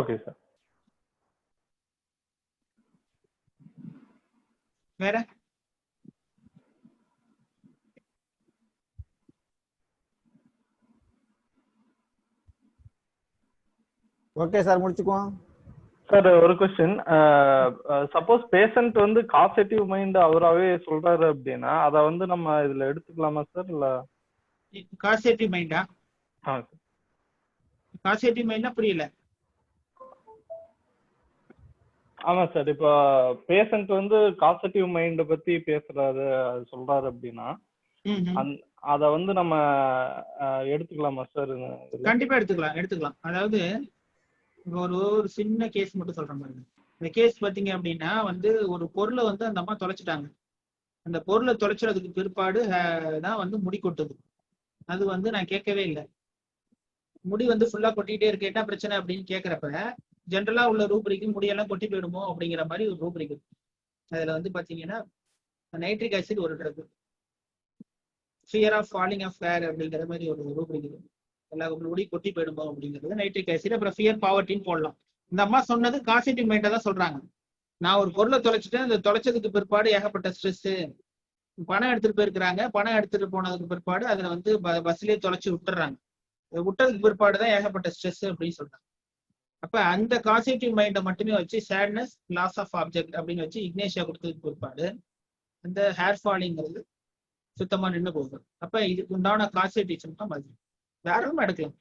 Okay sir. வேற ஓகே சார், முடிச்சுக்குவோம் சார். ஒரு क्वेश्चन, சப்போஸ் பேஷண்ட் வந்து காசெட்டிவ் மைண்ட் அவராவே சொல்றாரு அப்படின்னா அத வந்து நம்ம இதுல எடுத்துக்கலாமா சார்? இல்ல காசெட்டிவ் மைண்டா? காசெட்டிவ் மைண்ட்னா புரியல. ஆமா சார். இப்ப பேஷண்ட் வந்து காசெட்டிவ் மைண்ட பத்தி பேசுறாரு, அது சொல்றாரு அப்படின்னா அத வந்து நம்ம எடுத்துக்கலாமா சார்? கண்டிப்பா எடுத்துக்கலாம். அதாவது ஒரு சின்ன கேஸ் மட்டும் சொல்றேன் பாருங்க. இந்த கேஸ் பாத்தீங்க அப்படின்னா வந்து ஒரு பொருளை வந்து அந்த அம்மா தொலைச்சிட்டாங்க. அந்த பொருளை தொலைச்சதுக்கு பிற்பாடு தான் வந்து முடி கொட்டுது. அது வந்து நான் கேட்கவே இல்லை. முடி வந்து ஃபுல்லா கொட்டிக்கிட்டே இருக்கு, என்ன பிரச்சனை அப்படின்னு கேட்கறப்ப ஜென்ரலா உள்ள ரூப்ரிக்கு முடியெல்லாம் கொட்டி போயிடுமோ அப்படிங்கிற மாதிரி ஒரு ரூப்ரிக் இருக்கு. அதுல வந்து பாத்தீங்கன்னா நைட்ரிக் ஆசிட் ஒரு drug, fear of falling of fair அப்படிங்கிற மாதிரி ஒரு ரூப்ரிக் இருக்கு. எல்லா முடி கொட்டி போயிடுமோ அப்படிங்கிறது நைட்ரிக் ஆசிட். அப்புறம் ஃபியர் பாவர்ட்டின்னு போடலாம். இந்த அம்மா சொன்னது காசிட்டிவ் மைண்டை தான் சொல்றாங்க. நான் ஒரு பொருளை தொலைச்சிட்டேன், அந்த தொலைச்சதுக்கு பிற்பாடு ஏகப்பட்ட ஸ்ட்ரெஸ், பணம் எடுத்துட்டு போயிருக்கிறாங்க, பணம் எடுத்துட்டு போனதுக்கு பிற்பாடு அதுல வந்து பஸ்லயே தொலைச்சு விட்டுறாங்க, விட்டதுக்கு பிற்பாடு தான் ஏகப்பட்ட ஸ்ட்ரெஸ் அப்படின்னு சொல்றாங்க. அப்ப அந்த காசிட்டிவ் மைண்டை மட்டுமே வச்சு சேட்னஸ், லாஸ் ஆஃப் ஆப்ஜெக்ட் அப்படின்னு வச்சு இக்னேஷியா கொடுத்ததுக்கு பிற்பாடு அந்த ஹேர் ஃபாலிங்கிறது சுத்தமா நின்று போகுது. அப்ப இதுக்கு உண்டான காசிட்டிவ் சிம்டம் அது வேற ஒன்றும் எடுக்கலாம்.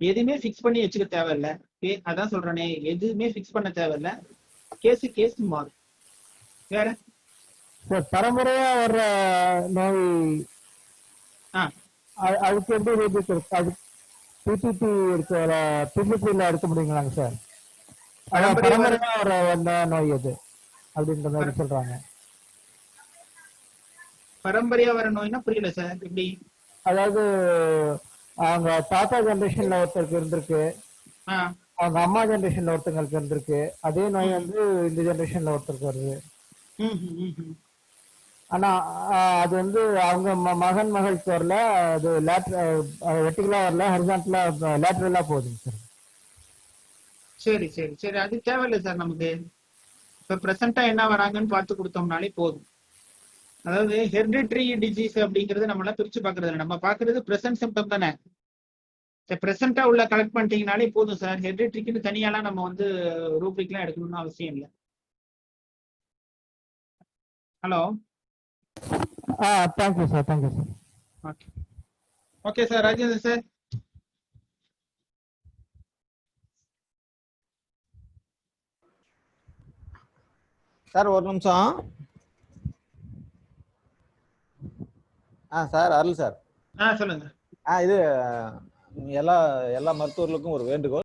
எதுவுமே ஃபிக்ஸ் பண்ணி வச்சுக்க தேவையில்லை. அதான் சொல்றேனே, எதுவுமே ஃபிக்ஸ் பண்ண தேவையில்லை. கேஸ் மாறும். வேற பரம்பரையா வர்ற நோய் அதுக்கு எப்படி ரூபிக் இருக்கு? அது பிபிபி இருக்கிற பிபிபில எடுக்க முடியுங்களாங்க சார்? பரம்பரையா வர நோய் எது அப்படின்ற மாதிரி சொல்றாங்க. பரம்பரையா வர நோய்னா புரியல சார். எப்படி? அதாவது அவங்க தாத்தா ஜெனரேஷன்ல ஒருத்தருக்கு இருந்திருக்கு, அவங்க அம்மா ஜெனரேஷன்ல ஒருத்தங்களுக்கு இருந்திருக்கு, அதே நோய் வந்து இந்த ஜெனரேஷன்ல ஒருத்தருக்கு வருது. ஆனா அது வந்து அவங்க மகன் மகளுக்கு வரல, அது வெர்டிகலா வரல, ஹரிசான்டலா லேட்டரலா போகுதுங்க சார். சரி சரி சரி, அது தேவையில்லை சார். நமக்கு இப்ப பிரசண்டா என்ன வராங்கன்னு பார்த்து கொடுத்தோம்னாலே போதும். அதாவது ஹெரிடிட்டரி டிசீஸ் அப்படிங்கறது நம்ம எல்லாம் பிரிச்சு பாக்குறது இல்லை. நம்ம பாக்குறது பிரசன்ட் சிம்டம் தானே. பிரசண்டா உள்ள கலெக்ட் பண்ணிட்டீங்கனாலே போதும் சார். ஹெரிடிட்டரிக்குன்னு தனியாலாம் நம்ம வந்து ரூப்ரிக்லாம் எடுக்கணும்னு அவசியம் இல்லை. Hello. Thank you sir. Thank you sir. Okay okay sir. Rajendran sir. Sir ஒரு நிமிஷம். சார் அருள் சார். சொல்லுங்க. இது எல்லா மருத்துவர்களுக்கும் ஒரு வேண்டுகோள்.